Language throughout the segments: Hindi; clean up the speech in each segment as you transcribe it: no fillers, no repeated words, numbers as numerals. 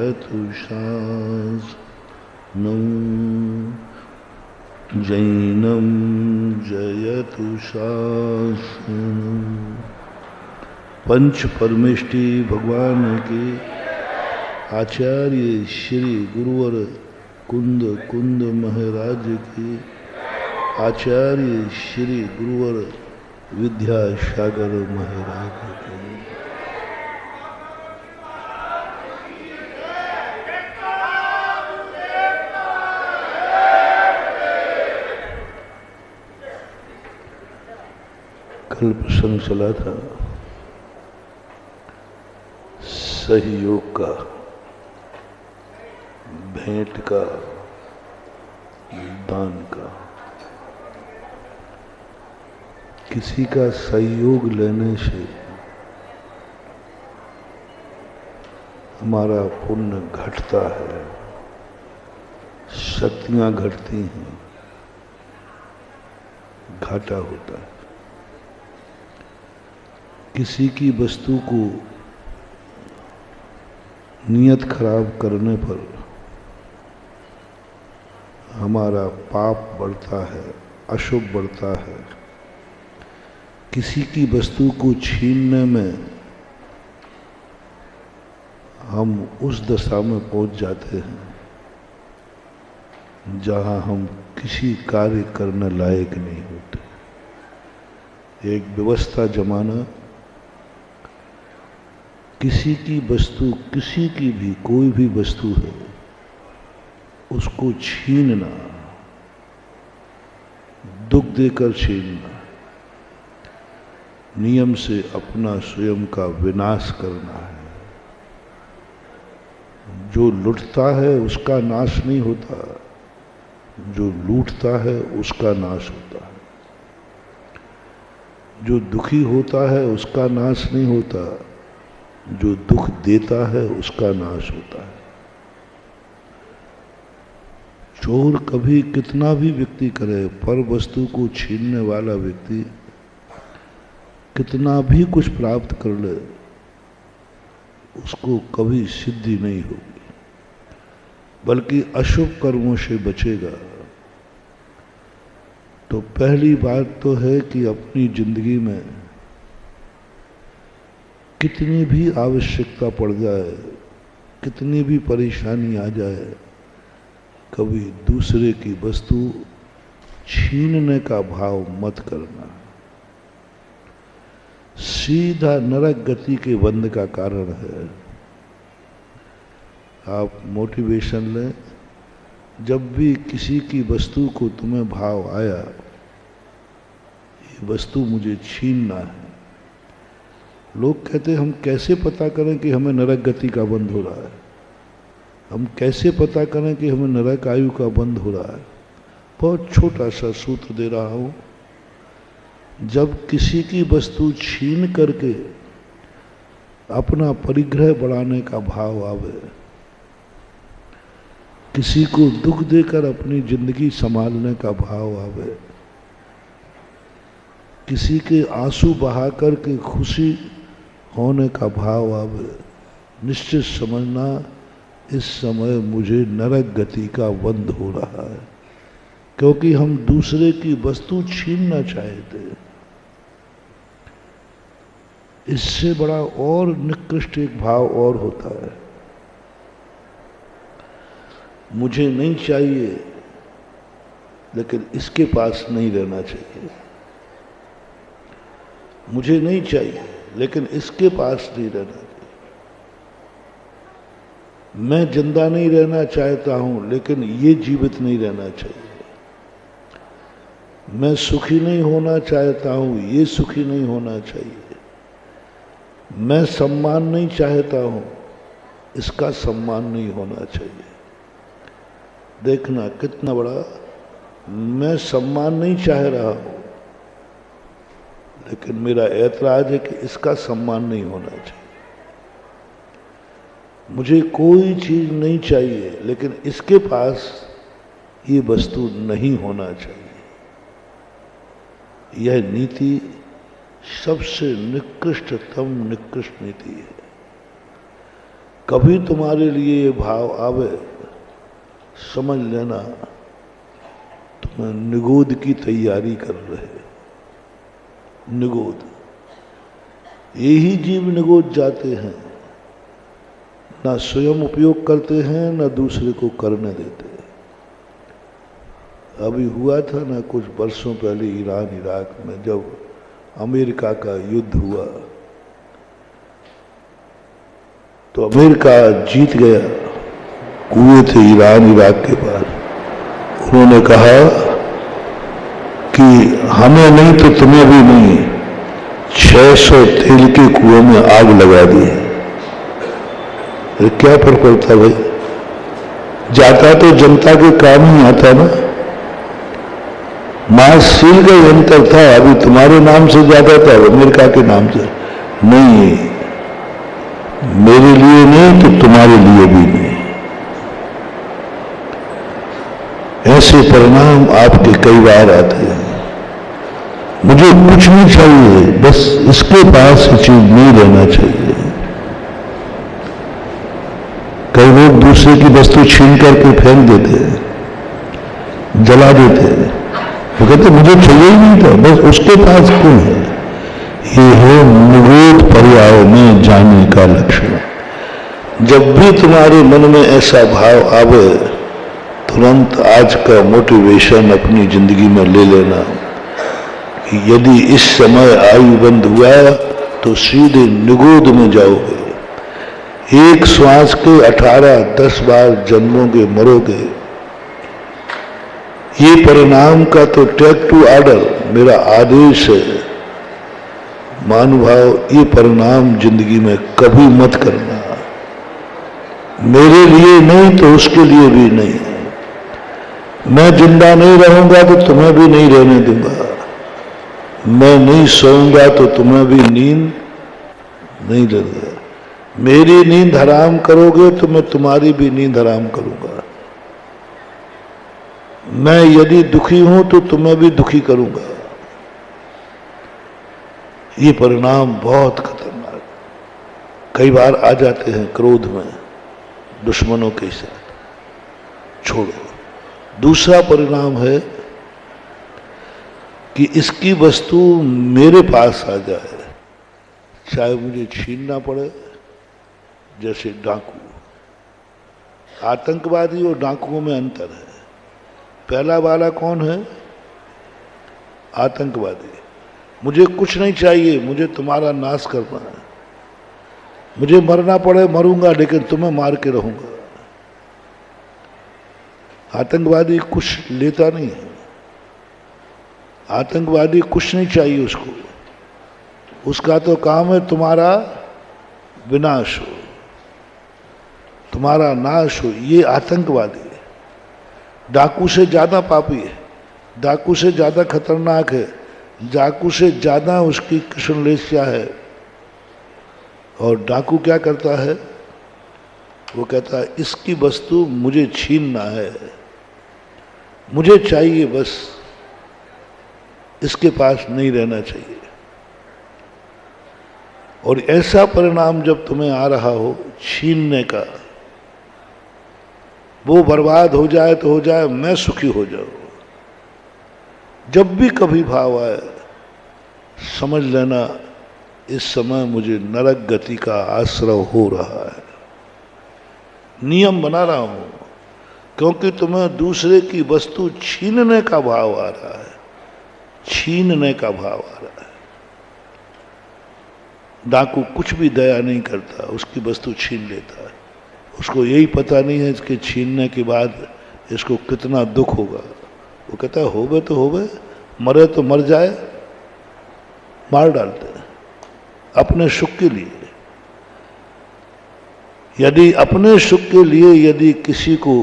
जयतु शासनं जैनं जयतु शासनं। पंच परमेष्टि भगवान के आचार्य श्री गुरुवर कुंद कुंद महाराज की, आचार्य श्री गुरुवर विद्यासागर महाराज की। कल प्रसंग चला था सहयोग का, भेंट का, दान का। किसी का सहयोग लेने से हमारा पुण्य घटता है, शक्तियां घटती हैं, घाटा होता है। किसी की वस्तु को नियत खराब करने पर हमारा पाप बढ़ता है, अशुभ बढ़ता है। किसी की वस्तु को छीनने में हम उस दशा में पहुंच जाते हैं जहां हम किसी कार्य करने लायक नहीं होते। एक व्यवस्था जमाना, किसी की वस्तु, किसी की भी कोई भी वस्तु है, उसको छीनना, दुख देकर छीनना, नियम से अपना स्वयं का विनाश करना है। जो लुटता है उसका नाश नहीं होता, जो लूटता है उसका नाश होता है। जो दुखी होता है उसका नाश नहीं होता, जो दुख देता है उसका नाश होता है। चोर कभी कितना भी व्यक्ति करे, पर वस्तु को छीनने वाला व्यक्ति कितना भी कुछ प्राप्त कर ले, उसको कभी सिद्धि नहीं होगी, बल्कि अशुभ कर्मों से बचेगा। तो पहली बात तो है कि अपनी जिंदगी में कितनी भी आवश्यकता पड़ जाए, कितनी भी परेशानी आ जाए, कभी दूसरे की वस्तु छीनने का भाव मत करना। सीधा नरक गति के बंध का कारण है। आप मोटिवेशन लें, जब भी किसी की वस्तु को तुम्हें भाव आया, ये वस्तु मुझे छीनना है, लोग कहते हम कैसे पता करें कि हमें नरक गति का बंध हो रहा है, हम कैसे पता करें कि हमें नरक आयु का बंध हो रहा है। बहुत छोटा सा सूत्र दे रहा हूं। जब किसी की वस्तु छीन करके अपना परिग्रह बढ़ाने का भाव आवे, किसी को दुख देकर अपनी जिंदगी संभालने का भाव आवे, किसी के आंसू बहा करके खुशी होने का भाव आवे, निश्चित समझना इस समय मुझे नरक गति का बंध हो रहा है, क्योंकि हम दूसरे की वस्तु छीनना चाहते हैं। इससे बड़ा और निकृष्ट एक भाव और होता है, मुझे नहीं चाहिए लेकिन इसके पास नहीं रहना चाहिए, मुझे नहीं चाहिए लेकिन इसके पास नहीं रहना चाहिए। मैं जिंदा नहीं रहना चाहता हूं लेकिन ये जीवित नहीं रहना चाहिए। मैं सुखी नहीं होना चाहता हूं, ये सुखी नहीं होना चाहिए। मैं सम्मान नहीं चाहता हूं, इसका सम्मान नहीं होना चाहिए। देखना कितना बड़ा, मैं सम्मान नहीं चाह रहा हूं लेकिन मेरा ऐतराज है कि इसका सम्मान नहीं होना चाहिए। मुझे कोई चीज नहीं चाहिए लेकिन इसके पास ये वस्तु नहीं होना चाहिए। यह नीति सबसे निकृष्टतम निकृष्ट नीति है। कभी तुम्हारे लिए ये भाव आवे, समझ लेना तुम्हें निगोद की तैयारी कर रहे। निगोद, यही जीव निगोद जाते हैं, ना स्वयं उपयोग करते हैं ना दूसरे को करने देते। अभी हुआ था ना कुछ वर्षों पहले ईरान इराक में, जब अमेरिका का युद्ध हुआ तो अमेरिका जीत गया। कुएं थे ईरान इराक के पास। उन्होंने कहा कि हमें नहीं तो तुम्हें भी नहीं, 600 तेल के कुएं में आग लगा दी। अरे क्या फर्क पड़ता भाई, जाता तो जनता के काम ही आता ना। मार्शल का यंत्र था, अभी तुम्हारे नाम से जाता था, अमेरिका के नाम से नहीं। मेरे लिए नहीं तो तुम्हारे लिए भी नहीं। ऐसे परिणाम आपके कई बार आते हैं। मुझे कुछ नहीं चाहिए, बस इसके पास ये चीज नहीं रहना चाहिए। कई लोग दूसरे की वस्तु छीन करके फेंक देते हैं, जला देते हैं। वो कहते मुझे चाहिए ही नहीं था, बस उसके पास क्यों है। ये है निगोद पर्याय में जाने का लक्षण। जब भी तुम्हारे मन में ऐसा भाव आवे, तुरंत आज का मोटिवेशन अपनी जिंदगी में ले लेना कि यदि इस समय आयु बंद हुआ तो सीधे निगोद में जाओगे। एक श्वास के 18-10 बार जन्मोगे, मरोगे। ये परिणाम का तो टेक टू ऑर्डर, मेरा आदेश है। महानुभाव, ये परिणाम जिंदगी में कभी मत करना। मेरे लिए नहीं तो उसके लिए भी नहीं। मैं जिंदा नहीं रहूंगा तो तुम्हें भी नहीं रहने दूंगा। मैं नहीं सोऊंगा तो तुम्हें भी नींद नहीं लगेगा। मेरी नींद हराम करोगे तो मैं तुम्हारी भी नींद हराम करूंगा। मैं यदि दुखी हूं तो तुम्हें भी दुखी करूंगा। ये परिणाम बहुत खतरनाक कई बार आ जाते हैं क्रोध में, दुश्मनों के साथ। छोड़ो। दूसरा परिणाम है कि इसकी वस्तु मेरे पास आ जाए, चाहे मुझे छीनना पड़े। जैसे डाकू, आतंकवादी और डाकुओं में अंतर है। पहला वाला कौन है? आतंकवादी। मुझे कुछ नहीं चाहिए, मुझे तुम्हारा नाश करना है। मुझे मरना पड़े मरूंगा, लेकिन तुम्हें मार के रहूंगा। आतंकवादी कुछ लेता नहीं है। आतंकवादी कुछ नहीं चाहिए उसको। उसका तो काम है तुम्हारा विनाश हो, तुम्हारा नाश हो। ये आतंकवादी है। डाकू से ज्यादा पापी है, डाकू से ज्यादा खतरनाक है, डाकू से ज्यादा उसकी कृष्णलेस्या है। और डाकू क्या करता है? वो कहता है इसकी वस्तु मुझे छीनना है, मुझे चाहिए, बस इसके पास नहीं रहना चाहिए। और ऐसा परिणाम जब तुम्हें आ रहा हो छीनने का, वो बर्बाद हो जाए तो हो जाए, मैं सुखी हो जाऊं। जब भी कभी भाव आए, समझ लेना इस समय मुझे नरक गति का आश्रय हो रहा है। नियम बना रहा हूं, क्योंकि तुम्हें दूसरे की वस्तु छीनने का भाव आ रहा है। छीनने का भाव आ रहा है। डाकू कुछ भी दया नहीं करता, उसकी वस्तु छीन लेता है। उसको यही पता नहीं है इसके छीनने के बाद इसको कितना दुख होगा। वो कहता है होवे तो होवे, मरे तो मर जाए। मार डालते हैं अपने सुख के लिए। यदि अपने सुख के लिए यदि किसी को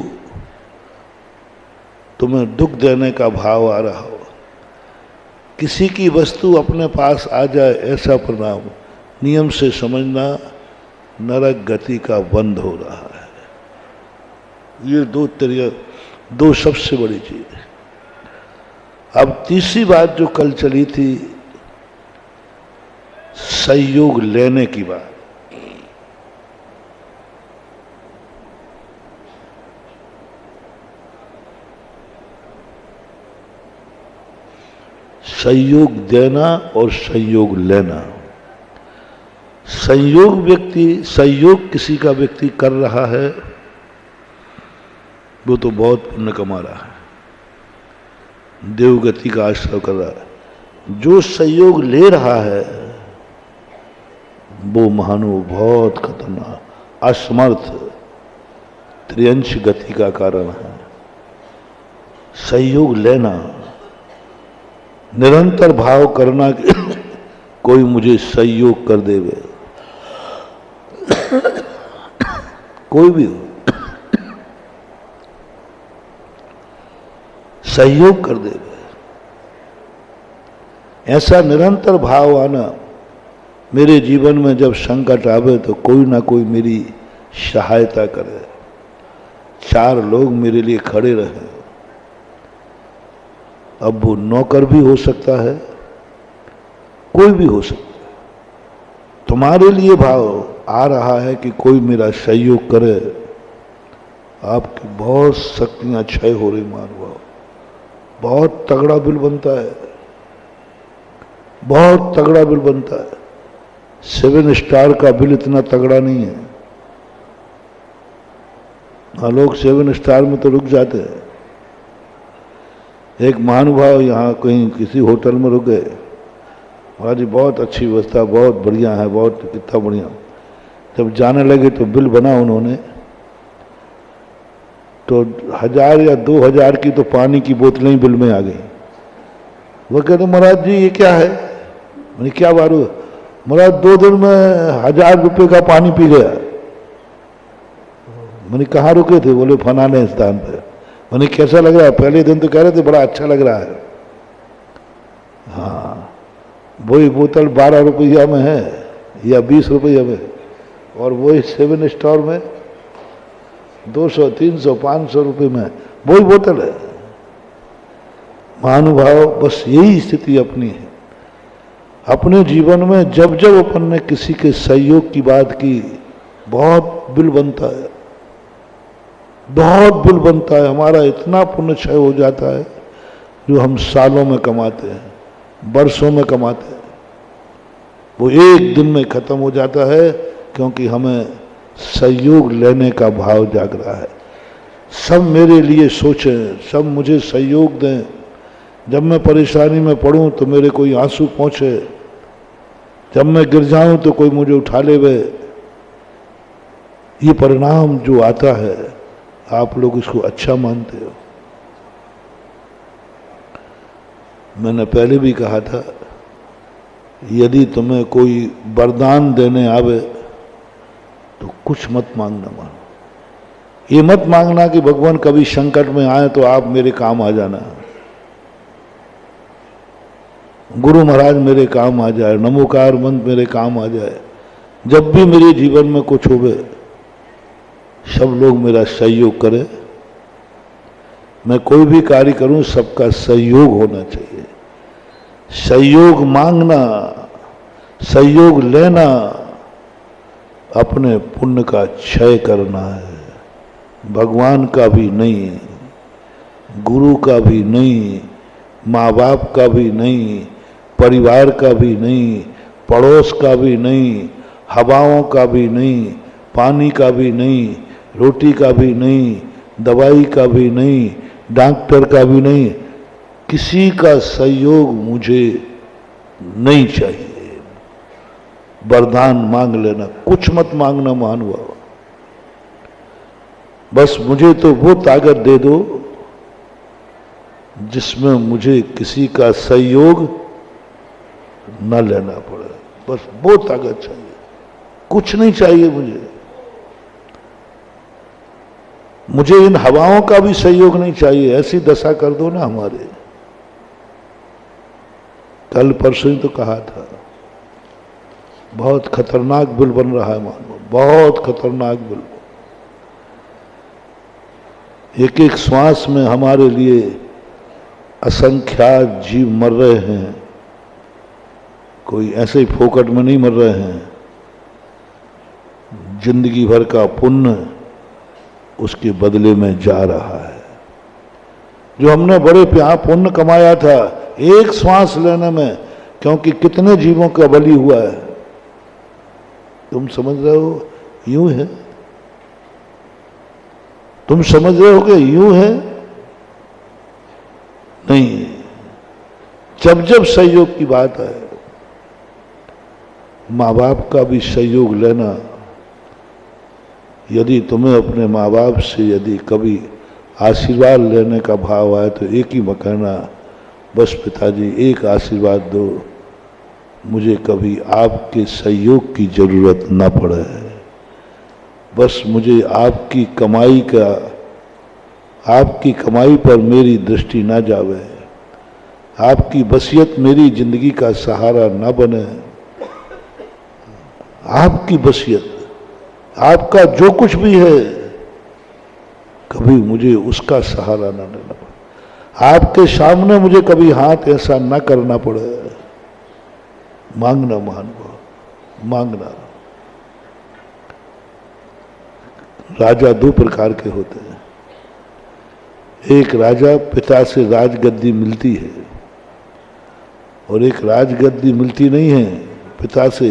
तुम्हें दुख देने का भाव आ रहा हो, किसी की वस्तु अपने पास आ जाए, ऐसा परिणाम नियम से समझना नरक गति का बंद हो रहा है। ये दो सबसे बड़ी चीज है। अब तीसरी बात जो कल चली थी, सहयोग लेने की बात। संयोग देना और संयोग लेना। संयोग किसी का व्यक्ति कर रहा है, वो तो बहुत पुण्य कमा रहा है, देवगति का आश्रय कर रहा है। जो संयोग ले रहा है वो महानुभाव बहुत खतरनाक, असमर्थ, त्रियंश गति का कारण है। संयोग लेना, निरंतर भाव करना कि कोई मुझे सहयोग कर देवे, कोई भी हो सहयोग कर देवे, ऐसा निरंतर भाव आना। मेरे जीवन में जब संकट आवे तो कोई ना कोई मेरी सहायता करे, चार लोग मेरे लिए खड़े रहे। अब वो नौकर भी हो सकता है, कोई भी हो सकता है। तुम्हारे लिए भाव आ रहा है कि कोई मेरा सहयोग करे, आपकी बहुत शक्तियां क्षय हो रही महानुभाव। बहुत तगड़ा बिल बनता है, बहुत तगड़ा बिल बनता है। 7 स्टार का बिल इतना तगड़ा नहीं है। हाँ, लोग 7 स्टार में तो रुक जाते हैं। एक महानुभाव यहाँ कहीं किसी होटल में रुक गए, महाराज जी बहुत अच्छी व्यवस्था, बहुत बढ़िया है, बहुत कितना बढ़िया। जब जाने लगे तो बिल बना उन्होंने, तो 1000 या 2000 की तो पानी की बोतलें ही बिल में आ गई। वो कहते महाराज जी ये क्या है? मैंने क्या बात हुआ? महाराज 2 दिन में 1000 रुपये का पानी पी गया। मैंने कहाँ रुके थे? बोले फलाने स्थान पे। मैंने कैसा लग रहा है? पहले दिन तो कह रहे थे बड़ा अच्छा लग रहा है। हाँ, वही बोतल 12 रुपया में है या 20 रुपये में, और वही 7 स्टार में 200, 300, 500 रुपये में वही बोतल है। महानुभाव, बस यही स्थिति अपनी है। अपने जीवन में जब जब अपन ने किसी के सहयोग की बात की, बहुत बिल बनता है, बहुत बिल बनता है। हमारा इतना पुण्य क्षय हो जाता है जो हम सालों में कमाते हैं, वर्षों में कमाते हैं, वो एक दिन में खत्म हो जाता है, क्योंकि हमें सहयोग लेने का भाव जाग रहा है। सब मेरे लिए सोचें, सब मुझे सहयोग दें। जब मैं परेशानी में पड़ूं तो मेरे कोई आंसू पहुंचे, जब मैं गिर जाऊं तो कोई मुझे उठा लेवे। ये परिणाम जो आता है, आप लोग इसको अच्छा मानते हो। मैंने पहले भी कहा था, यदि तुम्हें कोई वरदान देने आवे तो कुछ मत मांगना। मानो ये मत मांगना कि भगवान कभी संकट में आए तो आप मेरे काम आ जाना, गुरु महाराज मेरे काम आ जाए, नमोकार मंत्र मेरे काम आ जाए। जब भी मेरे जीवन में कुछ होवे, सब लोग मेरा सहयोग करें। मैं कोई भी कार्य करूं, सबका सहयोग होना चाहिए। सहयोग मांगना, सहयोग लेना अपने पुण्य का क्षय करना है। भगवान का भी नहीं, गुरु का भी नहीं, माँ बाप का भी नहीं, परिवार का भी नहीं, पड़ोस का भी नहीं, हवाओं का भी नहीं, पानी का भी नहीं, रोटी का भी नहीं, दवाई का भी नहीं, डॉक्टर का भी नहीं। किसी का सहयोग मुझे नहीं चाहिए। वरदान मांग लेना, कुछ मत मांगना महानुभाव। बस मुझे तो वो ताकत दे दो जिसमें मुझे किसी का सहयोग न लेना पड़े। बस वो ताकत चाहिए, कुछ नहीं चाहिए मुझे। मुझे इन हवाओं का भी सहयोग नहीं चाहिए। ऐसी दशा कर दो ना हमारे। कल परसों ही तो कहा था, बहुत खतरनाक बिल बन रहा है मानो, बहुत खतरनाक बिल। एक एक श्वास में हमारे लिए असंख्यात जीव मर रहे हैं। कोई ऐसे ही फोकट में नहीं मर रहे हैं। जिंदगी भर का पुण्य उसके बदले में जा रहा है। जो हमने बड़े प्यार पुण्य कमाया था, एक श्वास लेने में, क्योंकि कितने जीवों का बलि हुआ है। तुम समझ रहे हो यूं है, तुम समझ रहे हो कि यूं है? नहीं। जब जब सहयोग की बात है, माँ बाप का भी सहयोग लेना। यदि तुम्हें अपने माँ बाप से यदि कभी आशीर्वाद लेने का भाव आए तो एक ही कहना, बस पिताजी एक आशीर्वाद दो, मुझे कभी आपके सहयोग की जरूरत ना पड़े, बस मुझे आपकी कमाई पर मेरी दृष्टि ना जावे, आपकी वसीयत मेरी जिंदगी का सहारा ना बने। आपकी वसीयत, आपका जो कुछ भी है, कभी मुझे उसका सहारा ना लेना पड़े, आपके सामने मुझे कभी हाथ ऐसा ना करना पड़े। मांगना महानुभाव, मांगना। राजा दो प्रकार के होते हैं। एक राजा पिता से राजगद्दी मिलती है, और एक राजगद्दी मिलती नहीं है पिता से,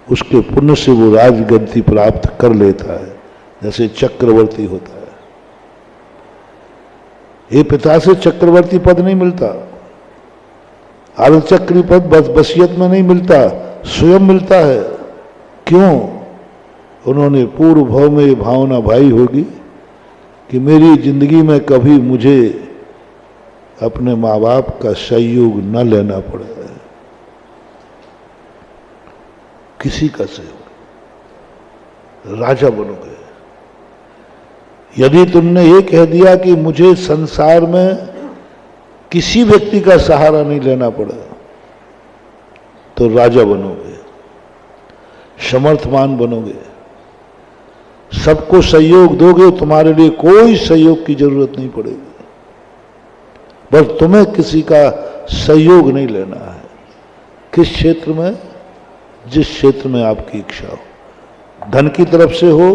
उसके पुण्य से वो राजगद्दी प्राप्त कर लेता है, जैसे चक्रवर्ती होता है। ये पिता से चक्रवर्ती पद नहीं मिलता, अर्धचक्री पद वसीयत में नहीं मिलता, स्वयं मिलता है। क्यों? उन्होंने पूर्व भाव में ये भावना भाई होगी कि मेरी जिंदगी में कभी मुझे अपने माँ बाप का सहयोग न लेना पड़े, किसी का सहयोग। राजा बनोगे। यदि तुमने ये कह दिया कि मुझे संसार में किसी व्यक्ति का सहारा नहीं लेना पड़े, तो राजा बनोगे, समर्थवान बनोगे, सबको सहयोग दोगे, तुम्हारे लिए कोई सहयोग की जरूरत नहीं पड़ेगी, बस तुम्हें किसी का सहयोग नहीं लेना है। किस क्षेत्र में? जिस क्षेत्र में आपकी इच्छा हो। धन की तरफ से हो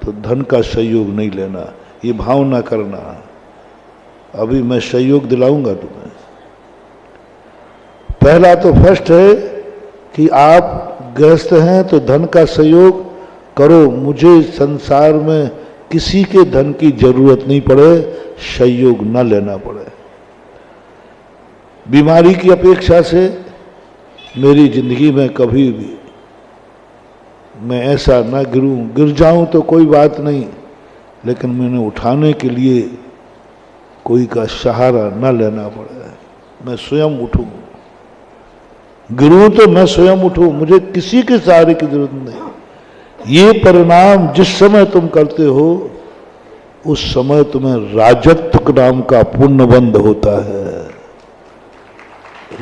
तो धन का सहयोग नहीं लेना, ये भावना करना, अभी मैं सहयोग दिलाऊंगा तुम्हें। पहला तो फर्स्ट है कि आप गृहस्थ हैं तो धन का सहयोग करो, मुझे संसार में किसी के धन की जरूरत नहीं पड़े, सहयोग न लेना पड़े। बीमारी की अपेक्षा से मेरी जिंदगी में कभी भी मैं ऐसा ना गिर जाऊं तो कोई बात नहीं, लेकिन मैंने उठाने के लिए कोई का सहारा न लेना पड़े, मैं स्वयं उठूं। गिरूं तो मैं स्वयं उठूं, मुझे किसी के सहारे की जरूरत नहीं। ये परिणाम जिस समय तुम करते हो, उस समय तुम्हें राजत्व नाम का पुण्य बंध होता है।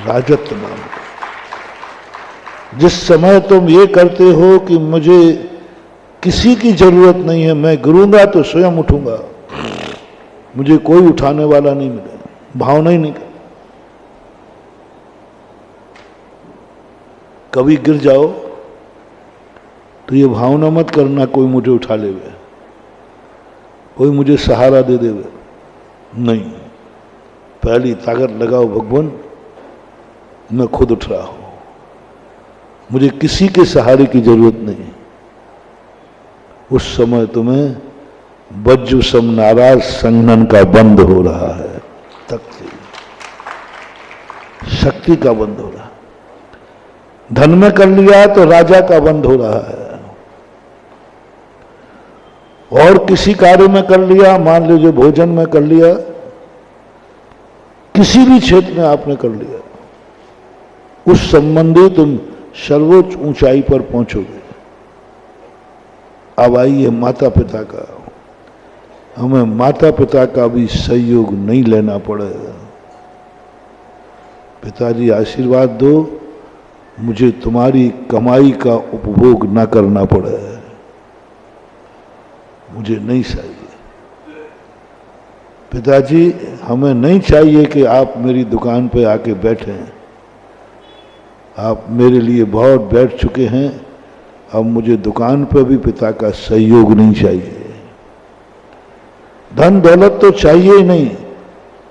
राजत्व नाम का, जिस समय तुम ये करते हो कि मुझे किसी की जरूरत नहीं है, मैं गिरूंगा तो स्वयं उठूंगा, मुझे कोई उठाने वाला नहीं मिलेगा, भावना ही नहीं। कभी गिर जाओ तो ये भावना मत करना कोई मुझे उठा लेवे, कोई मुझे सहारा दे देवे, नहीं। पहली ताकत लगाओ, भगवान मैं खुद उठ रहा हूं, मुझे किसी के सहारे की जरूरत नहीं। उस समय तुम्हें वज्र सम नाराज संघनन का बंद हो रहा है, शक्ति का बंद हो रहा है। धन में कर लिया तो राजा का बंद हो रहा है, और किसी कार्य में कर लिया, मान लीजिए भोजन में कर लिया, किसी भी क्षेत्र में आपने कर लिया, उस संबंधी तुम सर्वोच्च ऊंचाई पर पहुंचोगे। अब आइए माता पिता का, हमें माता पिता का भी सहयोग नहीं लेना पड़ेगा। पिताजी आशीर्वाद दो, मुझे तुम्हारी कमाई का उपभोग न करना पड़े, मुझे नहीं चाहिए। पिताजी हमें नहीं चाहिए कि आप मेरी दुकान पे आके बैठें, आप मेरे लिए बहुत बैठ चुके हैं, अब मुझे दुकान पर भी पिता का सहयोग नहीं चाहिए। धन दौलत तो चाहिए ही नहीं।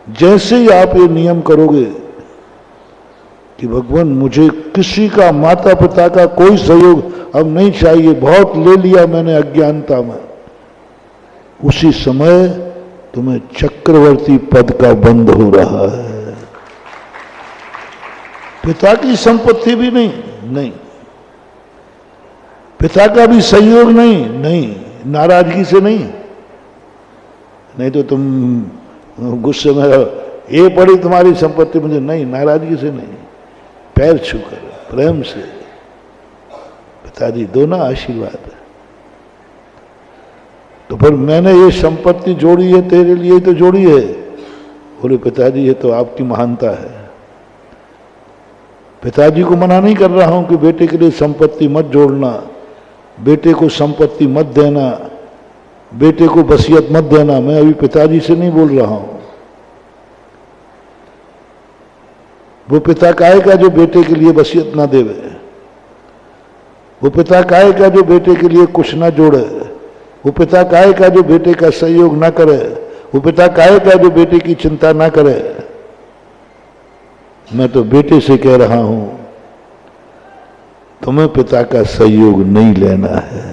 जैसे ही आप ये नियम करोगे कि भगवान मुझे किसी का, माता पिता का कोई सहयोग अब नहीं चाहिए, बहुत ले लिया मैंने अज्ञानता में, उसी समय तुम्हें चक्रवर्ती पद का बंध हो रहा है। पिता की संपत्ति भी नहीं, पिता का भी सहयोग नहीं, नाराजगी से नहीं तो तुम गुस्से में ये पड़ी तुम्हारी संपत्ति, मुझे नहीं, नाराजगी से नहीं, पैर छूकर प्रेम से, पिताजी दो ना आशीर्वाद। तो फिर मैंने ये संपत्ति जोड़ी है तेरे लिए तो जोड़ी है। बोले पिताजी ये तो आपकी महानता है। पिताजी को मना नहीं कर रहा हूं कि बेटे के लिए संपत्ति मत जोड़ना, बेटे को संपत्ति मत देना, बेटे को वसीयत मत देना, मैं अभी पिताजी से नहीं बोल रहा हूं। वो पिता काहे का जो बेटे के लिए वसीयत ना देवे, वो पिता काहे का जो बेटे के लिए कुछ ना जोड़े, वो पिता काहे का जो बेटे का सहयोग ना करे, वो पिता काहे का जो बेटे की चिंता ना करे। मैं तो बेटे से कह रहा हूं तुम्हें पिता का सहयोग नहीं लेना है,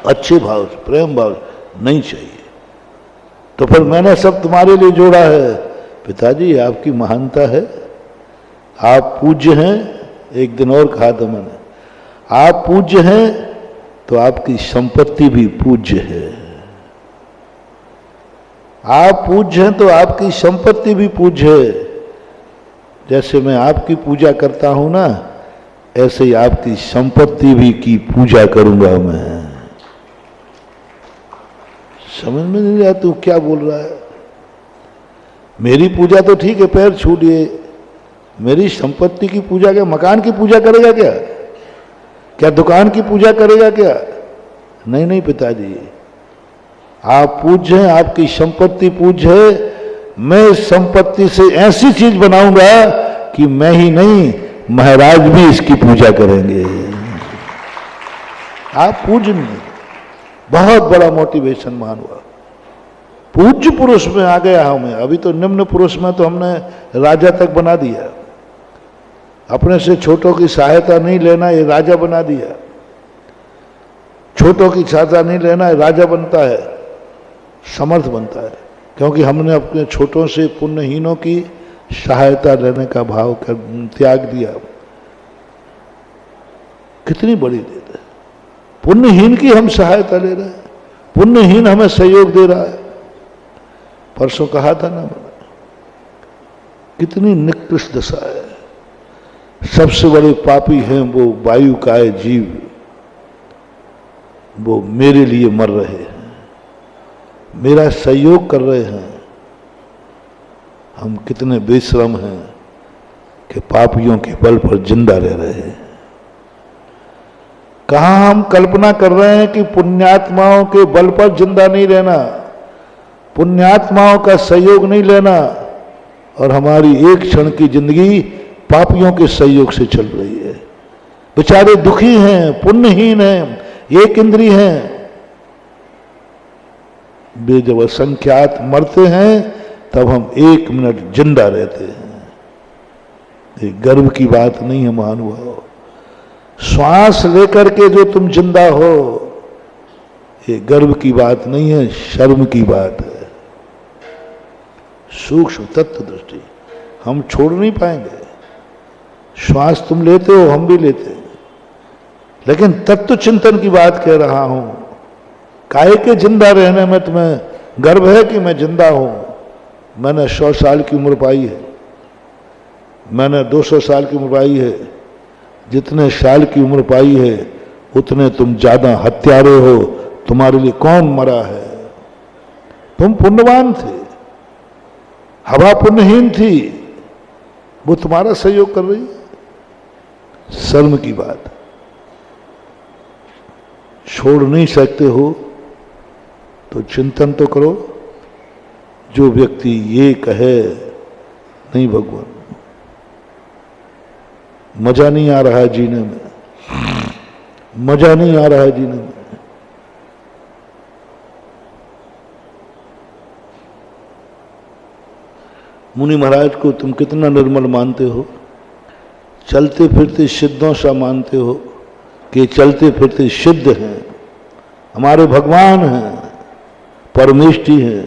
अच्छे भाव से, प्रेम भाव से नहीं चाहिए। तो फिर मैंने सब तुम्हारे लिए जोड़ा है। पिताजी आपकी महानता है, आप पूज्य हैं। एक दिन और कहा था मैंने, आप पूज्य हैं तो आपकी संपत्ति भी पूज्य है। आप पूज्य हैं तो आपकी संपत्ति भी पूज्य है। जैसे मैं आपकी पूजा करता हूं ना, ऐसे ही आपकी संपत्ति भी की पूजा करूंगा मैं। समझ में नहीं आया तू क्या बोल रहा है। मेरी पूजा तो ठीक है, पैर छू लिए, मेरी संपत्ति की पूजा क्या, मकान की पूजा करेगा क्या, क्या दुकान की पूजा करेगा क्या? नहीं पिताजी, आप पूज्य हैं, आपकी संपत्ति पूज्य है। मैं संपत्ति से ऐसी चीज बनाऊंगा कि मैं ही नहीं, महाराज भी इसकी पूजा करेंगे। आप पूज्य नहीं, बहुत बड़ा मोटिवेशन मान हुआ। पूज्य पुरुष में आ गया हूं मैं। अभी तो निम्न पुरुष में तो हमने राजा तक बना दिया। अपने से छोटों की सहायता नहीं लेना, ये राजा बना दिया। छोटों की सहायता नहीं लेना, ये राजा बनता है, समर्थ बनता है। क्योंकि हमने अपने छोटों से, पुण्यहीनों की सहायता लेने का भाव कर त्याग दिया। कितनी बड़ी देते, पुण्यहीन की हम सहायता ले रहे हैं, पुण्यहीन हमें सहयोग दे रहा है। परसों कहा था ना मैंने, कितनी निकृष्ट दशा है। सबसे बड़े पापी हैं वो वायुकाय जीव, वो मेरे लिए मर रहे हैं, मेरा सहयोग कर रहे हैं। हम कितने बेशरम हैं कि पापियों के बल पर जिंदा रह रहे हैं। कहां हम कल्पना कर रहे हैं कि पुण्यात्माओं के बल पर जिंदा नहीं रहना, पुण्यात्माओं का सहयोग नहीं लेना, और हमारी एक क्षण की जिंदगी पापियों के सहयोग से चल रही है। बेचारे दुखी हैं, पुण्यहीन हैं, एक इंद्रिय हैं, वे जब असंख्यात मरते हैं तब हम एक मिनट जिंदा रहते हैं। ये गर्व की बात नहीं है महानुभाव। श्वास लेकर के जो तुम जिंदा हो, ये गर्व की बात नहीं है, शर्म की बात है। सूक्ष्म तत्व दृष्टि हम छोड़ नहीं पाएंगे। श्वास तुम लेते हो, हम भी लेते हैं, लेकिन तत्व चिंतन की बात कह रहा हूं। काहे के जिंदा रहने में तुम्हें गर्व है कि मैं जिंदा हूं। मैंने 100 साल की उम्र पाई है, मैंने 200 साल की उम्र पाई है। जितने साल की उम्र पाई है उतने तुम ज्यादा हत्यारे हो। तुम्हारे लिए कौन मरा है? तुम पुण्यवान थे, हवा पुण्यहीन थी, वो तुम्हारा सहयोग कर रही है। शर्म की बात। छोड़ नहीं सकते हो तो चिंतन तो करो। जो व्यक्ति ये कहे नहीं भगवान, मजा नहीं आ रहा है जीने में, मजा नहीं आ रहा है जीने में, मुनि महाराज को तुम कितना निर्मल मानते हो, चलते फिरते सिद्धों सा मानते हो कि चलते फिरते सिद्ध हैं, हमारे भगवान हैं, परमेष्टि हैं,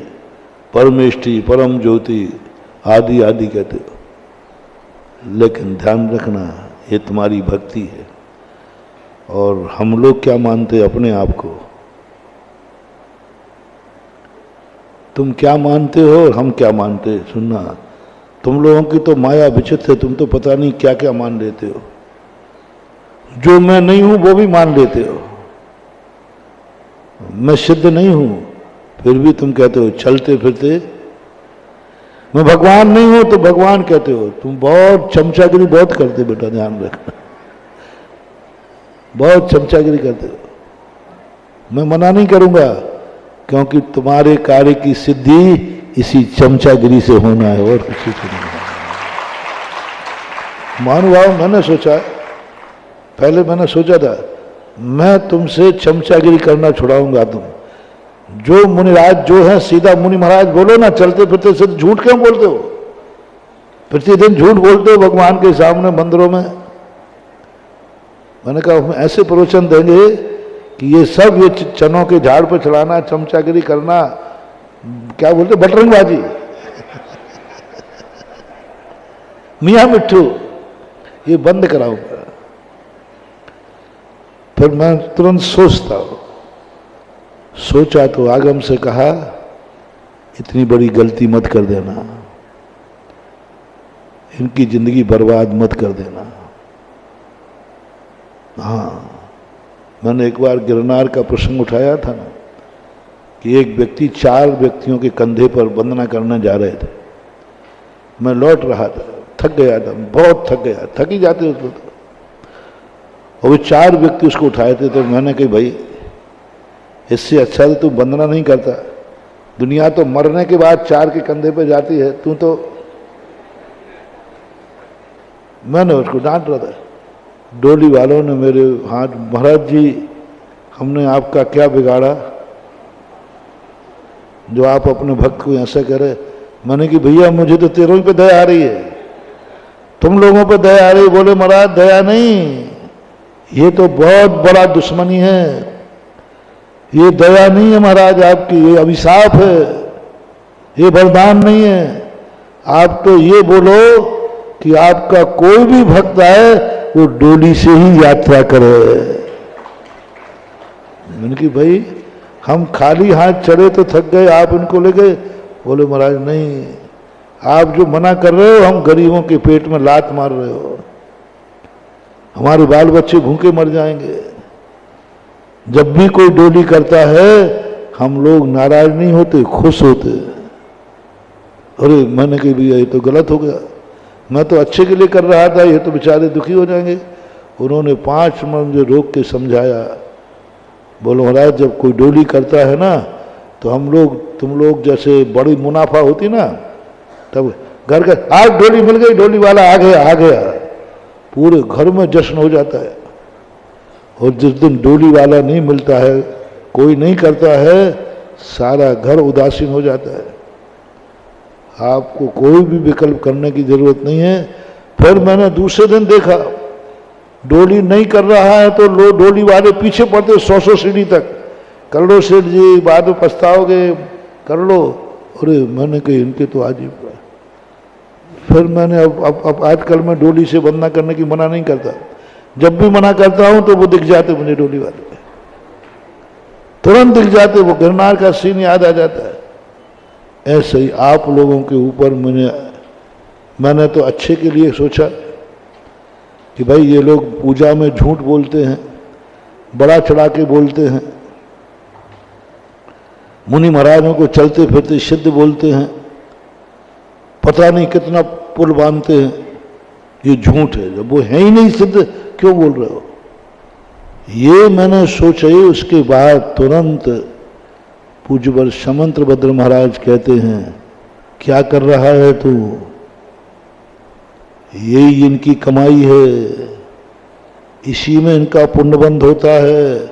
परमेष्टि परम ज्योति आदि आदि कहते हो। लेकिन ध्यान रखना, ये तुम्हारी भक्ति है। और हम लोग क्या मानते अपने आप को, तुम क्या मानते हो और हम क्या मानते। सुनना, तुम लोगों की तो माया विचित्र है, तुम तो पता नहीं क्या क्या मान लेते हो। जो मैं नहीं हूं वो भी मान लेते हो। मैं सिद्ध नहीं हूं, फिर भी तुम कहते हो चलते फिरते। मैं भगवान नहीं हूं तो भगवान कहते हो। तुम बहुत चमचागिरी बहुत करते बेटा, ध्यान रखना, बहुत चमचागिरी करते हो। मैं मना नहीं करूंगा, क्योंकि तुम्हारे कार्य की सिद्धि इसी चमचागिरी से होना है और किसी से नहीं होना। महानुभाव, मैंने सोचा, पहले मैंने सोचा था मैं तुमसे चमचागिरी करना छुड़ाऊंगा। तुम जो मुनिराज जो है सीधा मुनि महाराज बोलो ना, चलते फिरते सिर्फ झूठ क्यों बोलते हो, प्रतिदिन झूठ बोलते हो भगवान के सामने मंदिरों में। मैंने कहा हम ऐसे प्रवचन देंगे कि ये सब ये चनों के झाड़ पर चढ़ाना, चमचागिरी करना, क्या बोलते बटरंगबाजी मियां मिट्ठू, ये बंद कराऊंगा। फिर मैं तुरंत सोचता हूं, सोचा तो आगम से कहा इतनी बड़ी गलती मत कर देना, इनकी जिंदगी बर्बाद मत कर देना। हाँ, मैंने एक बार गिरनार का प्रसंग उठाया था ना, कि एक व्यक्ति 4 व्यक्तियों के कंधे पर वंदना करने जा रहे थे। मैं लौट रहा था, थक गया था, बहुत थक गया, थक ही जाते उसको तो। और वो 4 व्यक्ति उसको उठाए थे। तो मैंने कही भाई इससे अच्छा तो तू वंदना नहीं करता, दुनिया तो मरने के बाद 4 के कंधे पे जाती है, तू तो। मैंने उसको डांट रहा था। डोली वालों ने मेरे हाथ, महाराज जी हमने आपका क्या बिगाड़ा जो आप अपने भक्त को ऐसा कह रहे। मैंने कि भैया मुझे तो तेरों पे दया आ रही है, तुम लोगों पे दया आ रही। बोले महाराज दया नहीं, ये तो बहुत बड़ा दुश्मनी है, ये दया नहीं है महाराज आपकी, ये अभिशाप है, ये वरदान नहीं है। आप तो ये बोलो कि आपका कोई भी भक्त आए वो डोली से ही यात्रा करे। मैंने कि भाई हम खाली हाथ चढ़े तो थक गए, आप इनको ले गए। बोले महाराज नहीं, आप जो मना कर रहे हो हम गरीबों के पेट में लात मार रहे हो, हमारे बाल बच्चे भूखे मर जाएंगे। जब भी कोई डोली करता है हम लोग नाराज नहीं होते, खुश होते। अरे मैंने कही भैया ये तो गलत हो गया, मैं तो अच्छे के लिए कर रहा था, ये तो बेचारे दुखी हो जाएंगे। उन्होंने 5 मिनट मुझे रोक के समझाया। बोलो महाराज जब कोई डोली करता है ना तो हम लोग, तुम लोग जैसे बड़ी मुनाफा होती ना, तब घर का आज डोली मिल गई, डोली वाला आ गया, पूरे घर में जश्न हो जाता है। और जिस दिन डोली वाला नहीं मिलता है, कोई नहीं करता है, सारा घर उदासीन हो जाता है। आपको कोई भी विकल्प करने की जरूरत नहीं है। फिर मैंने दूसरे दिन देखा डोली नहीं कर रहा है तो लोग डोली वाले पीछे पड़ते 100 सीढ़ी तक, कर लो सेठ जी बाद में पछताओगे, कर लो। अरे मैंने कही इनके तो आज ही। फिर मैंने अब आजकल मैं डोली से वंदना करने की मना नहीं करता, जब भी मना करता हूं तो वो दिख जाते मुझे डोली वाले, तुरंत दिख जाते, वो गिरनार का सीन याद आ जाता है। ऐसे ही आप लोगों के ऊपर मैंने तो अच्छे के लिए सोचा कि भाई ये लोग पूजा में झूठ बोलते हैं, बड़ा चढ़ा के बोलते हैं, मुनि महाराजों को चलते फिरते सिद्ध बोलते हैं, पता नहीं कितना पुल बांधते हैं, ये झूठ है। जब वो है ही नहीं सिद्ध क्यों बोल रहे हो। ये मैंने सोचा। उसके बाद तुरंत पूज्यवर समंत्रभद्र महाराज कहते हैं क्या कर रहा है तू, यही इनकी कमाई है, इसी में इनका पुण्यबंध होता है।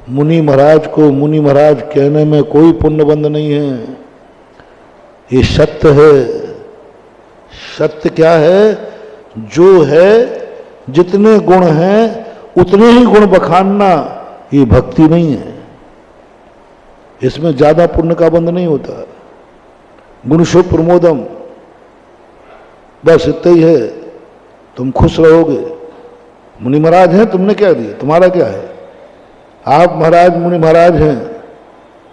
मुनि महाराज को मुनि महाराज कहने में कोई पुण्यबंध नहीं है, ये सत्य है। सत्य क्या है? जो है, जितने गुण हैं उतने ही गुण बखानना, ये भक्ति नहीं है। इसमें ज्यादा पुण्य का बंध नहीं होता। गुणशो प्रमोदम, बस इतना ही है, तुम खुश रहोगे। मुनि महाराज हैं, तुमने क्या दिया? तुम्हारा क्या है? आप महाराज मुनि महाराज हैं,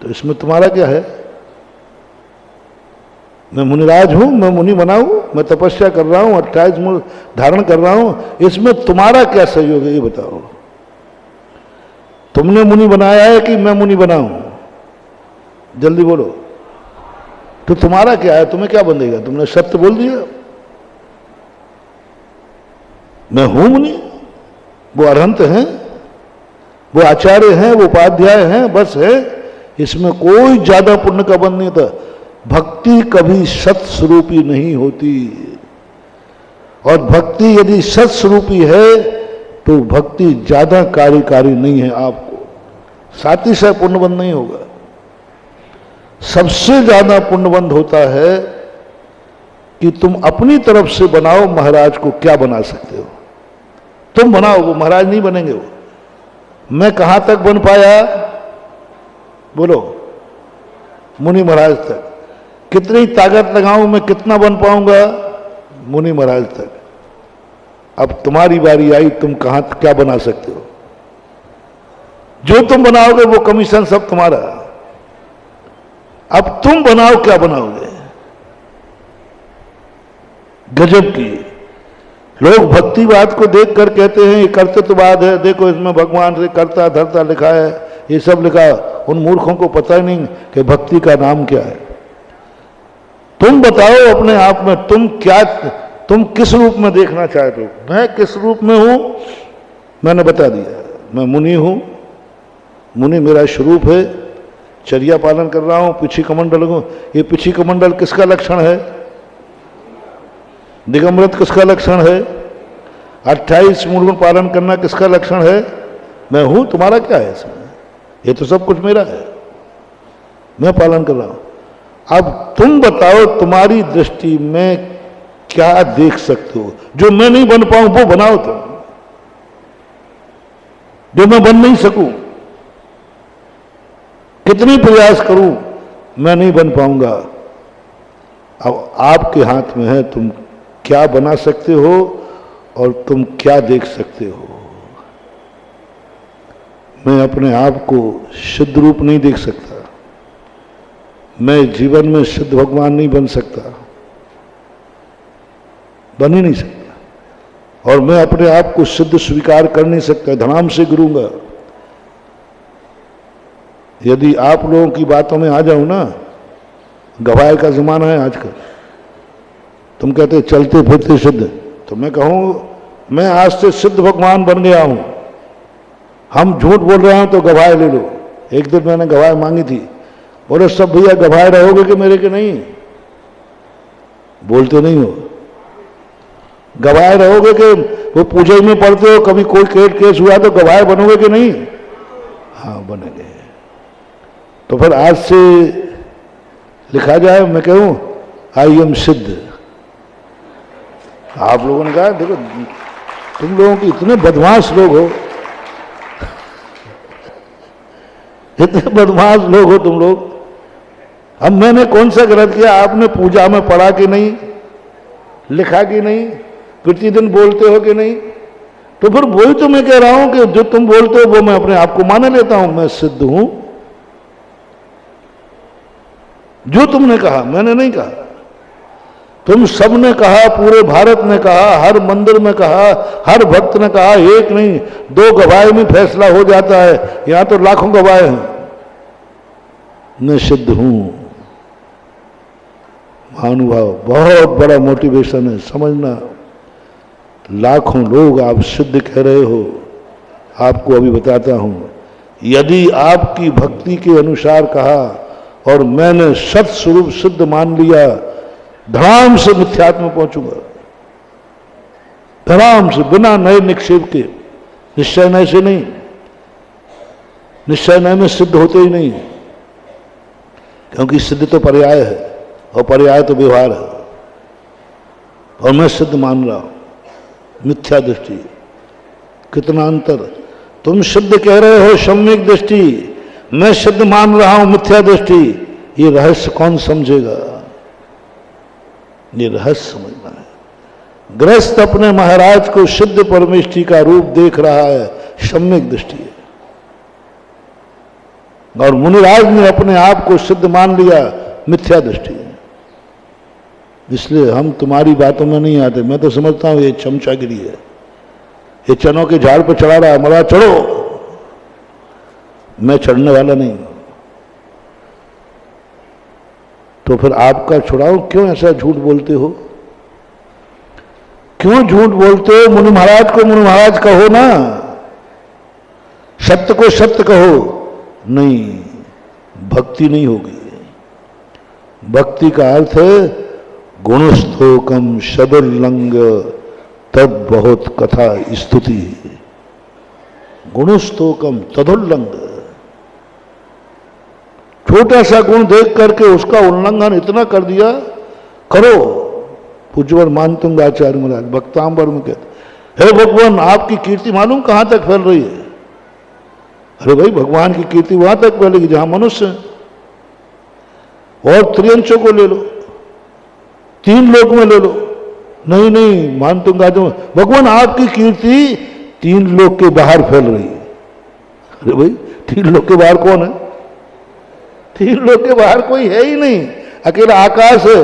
तो इसमें तुम्हारा क्या है? मैं मुनिराज हूं, मैं मुनि बना हूं, मैं तपस्या कर रहा हूं, 28 मूल धारण कर रहा हूं, इसमें तुम्हारा क्या सहयोग है? ये बताओ। तुमने मुनि बनाया है कि मैं मुनि बना हूं? जल्दी बोलो। तो तुम्हारा क्या है? तुम्हें क्या बंधेगा? तुमने सत्य बोल दिया, मैं हूं मुनि, वो अरहंत हैं, वो आचार्य हैं, वो उपाध्याय हैं, बस है। इसमें कोई ज्यादा पुण्य का बंध नहीं होता। भक्ति कभी सत्स्वरूपी नहीं होती, और भक्ति यदि सत्स्वरूपी है तो भक्ति ज्यादा कार्यकारी नहीं है। आपको साथी से पुण्यबंध नहीं होगा। सबसे ज्यादा पुण्यबंध होता है कि तुम अपनी तरफ से बनाओ। महाराज को क्या बना सकते हो? तुम बनाओ, वो महाराज नहीं बनेंगे। वो मैं कहां तक बन पाया? बोलो। मुनि महाराज तक। कितनी ताकत लगाऊं मैं, कितना बन पाऊंगा? मुनि महाराज तक। अब तुम्हारी बारी आई, तुम कहां क्या बना सकते हो? जो तुम बनाओगे वो कमीशन सब तुम्हारा। अब तुम बनाओ, क्या बनाओगे? गजब की लोग भक्तिवाद को देखकर कहते हैं ये कर्तृत्ववाद है, देखो इसमें भगवान से कर्ता धर्ता लिखा है, ये सब लिखा है। उन मूर्खों को पता ही नहीं कि भक्ति का नाम क्या है। तुम बताओ अपने आप में, तुम किस रूप में देखना चाहते हो? मैं किस रूप में हूं? मैंने बता दिया, मैं मुनि हूं। मुनि मेरा स्वरूप है, चर्या पालन कर रहा हूं, पिछी कमंडल हूं। ये पिछी कमंडल किसका लक्षण है? दिगंबरत किसका लक्षण है? 28 मूलगुण पालन करना किसका लक्षण है? मैं हूं। तुम्हारा क्या है इसमें? ये तो सब कुछ मेरा है, मैं पालन कर रहा हूं। अब तुम बताओ, तुम्हारी दृष्टि में क्या देख सकते हो? जो मैं नहीं बन पाऊं वो बनाओ तुम। जो मैं बन नहीं सकूं, कितनी प्रयास करूं, मैं नहीं बन पाऊंगा। अब आपके हाथ में है, तुम क्या बना सकते हो और तुम क्या देख सकते हो। मैं अपने आप को शुद्ध रूप नहीं देख सकता। मैं जीवन में शुद्ध भगवान नहीं बन सकता, बन ही नहीं सकता। और मैं अपने आप को शुद्ध स्वीकार कर नहीं सकता, धनाम से गिरूंगा। यदि आप लोगों की बातों में आ जाऊं ना, गवाह का जमाना है आजकल। तुम कहते चलते फिरते सिद्ध, तो मैं कहूं मैं आज से सिद्ध भगवान बन गया हूं। हम झूठ बोल रहे हैं तो गवाह ले लो। एक दिन मैंने गवाह मांगी थी, बोले सब भैया गवाह रहोगे कि मेरे के नहीं? बोलते नहीं हो। गवाह रहोगे कि वो पूजा में पढ़ते हो, कभी कोई केस हुआ तो गवाह बनोगे कि नहीं? हाँ बनेंगे। तो फिर आज से लिखा जाए, मैं कहूं आई एम सिद्ध। आप लोगों ने कहा देखो तुम लोगों की इतने बदमाश लोग हो, इतने बदमाश लोग हो तुम लोग। अब मैंने कौन सा गलत किया? आपने पूजा में पढ़ा कि नहीं, लिखा कि नहीं, प्रतिदिन बोलते हो कि नहीं? तो फिर वही तो मैं कह रहा हूं कि जो तुम बोलते हो वो मैं अपने आप को मान लेता हूं, मैं सिद्ध हूं। जो तुमने कहा, मैंने नहीं कहा। तुम सबने कहा, पूरे भारत ने कहा, हर मंदिर में कहा, हर भक्त ने कहा, एक नहीं 2 गवाह में फैसला हो जाता है। यहां तो लाखों गवाह हैं। मैं सिद्ध हूं। महानुभाव, बहुत बड़ा मोटिवेशन है, समझना। लाखों लोग आप सिद्ध कह रहे हो, आपको अभी बताता हूं। यदि आपकी भक्ति के अनुसार कहा और मैंने सत्स्वरूप सिद्ध मान लिया, धड़ाम से मिथ्यात्व में पहुंचूंगा। धड़ाम से, बिना नए निक्षेप के। निश्चय नय से नहीं, निश्चय नय में सिद्ध होते ही नहीं, क्योंकि सिद्ध तो पर्याय है और पर्याय तो व्यवहार है। और मैं सिद्ध मान रहा हूं, मिथ्या दृष्टि। कितना अंतर। तुम सिद्ध कह रहे हो सम्यक दृष्टि, मैं सिद्ध मान रहा हूं मिथ्या दृष्टि। ये रहस्य कौन समझेगा? ये रहस्य समझना है। गृहस्थ अपने महाराज को सिद्ध परमेष्टि का रूप देख रहा है, सम्यक दृष्टि है। और मुनिराज ने अपने आप को सिद्ध मान लिया, मिथ्या दृष्टि है। इसलिए हम तुम्हारी बातों में नहीं आते। मैं तो समझता हूं ये चमचागिरी है। ये चनों के झाड़ पर चढ़ा रहा है, मरा चढ़ो, मैं चढ़ने वाला नहीं। तो फिर आपका छुड़ाओ, क्यों ऐसा झूठ बोलते हो? क्यों झूठ बोलते हो? मुनि महाराज को मुनि महाराज कहो ना, सत्य को सत्य कहो। नहीं, भक्ति नहीं होगी। भक्ति का अर्थ है गुणस्थोकम सदुल्लंग तद बहुत कथा स्तुति। गुणस्थोकम तदुल्लंग, छोटा सा गुण देख करके उसका उल्लंघन इतना कर दिया। करो। पूज्यवर मानतुंग आचार्य महाराज भक्तांबर में कहते, हे भगवान, आपकी कीर्ति मालूम कहां तक फैल रही है? अरे भाई, भगवान की कीर्ति वहां तक फैलेगी जहां मनुष्य है। और त्रियंशों को ले लो, 3 लोक में ले लो। नहीं नहीं, मानतुंग आचार्य, भगवान आपकी कीर्ति 3 लोक के बाहर फैल रही है। अरे भाई, 3 लोक के बाहर कौन है? 3 लोक के बाहर कोई है ही नहीं, अकेला आकाश है।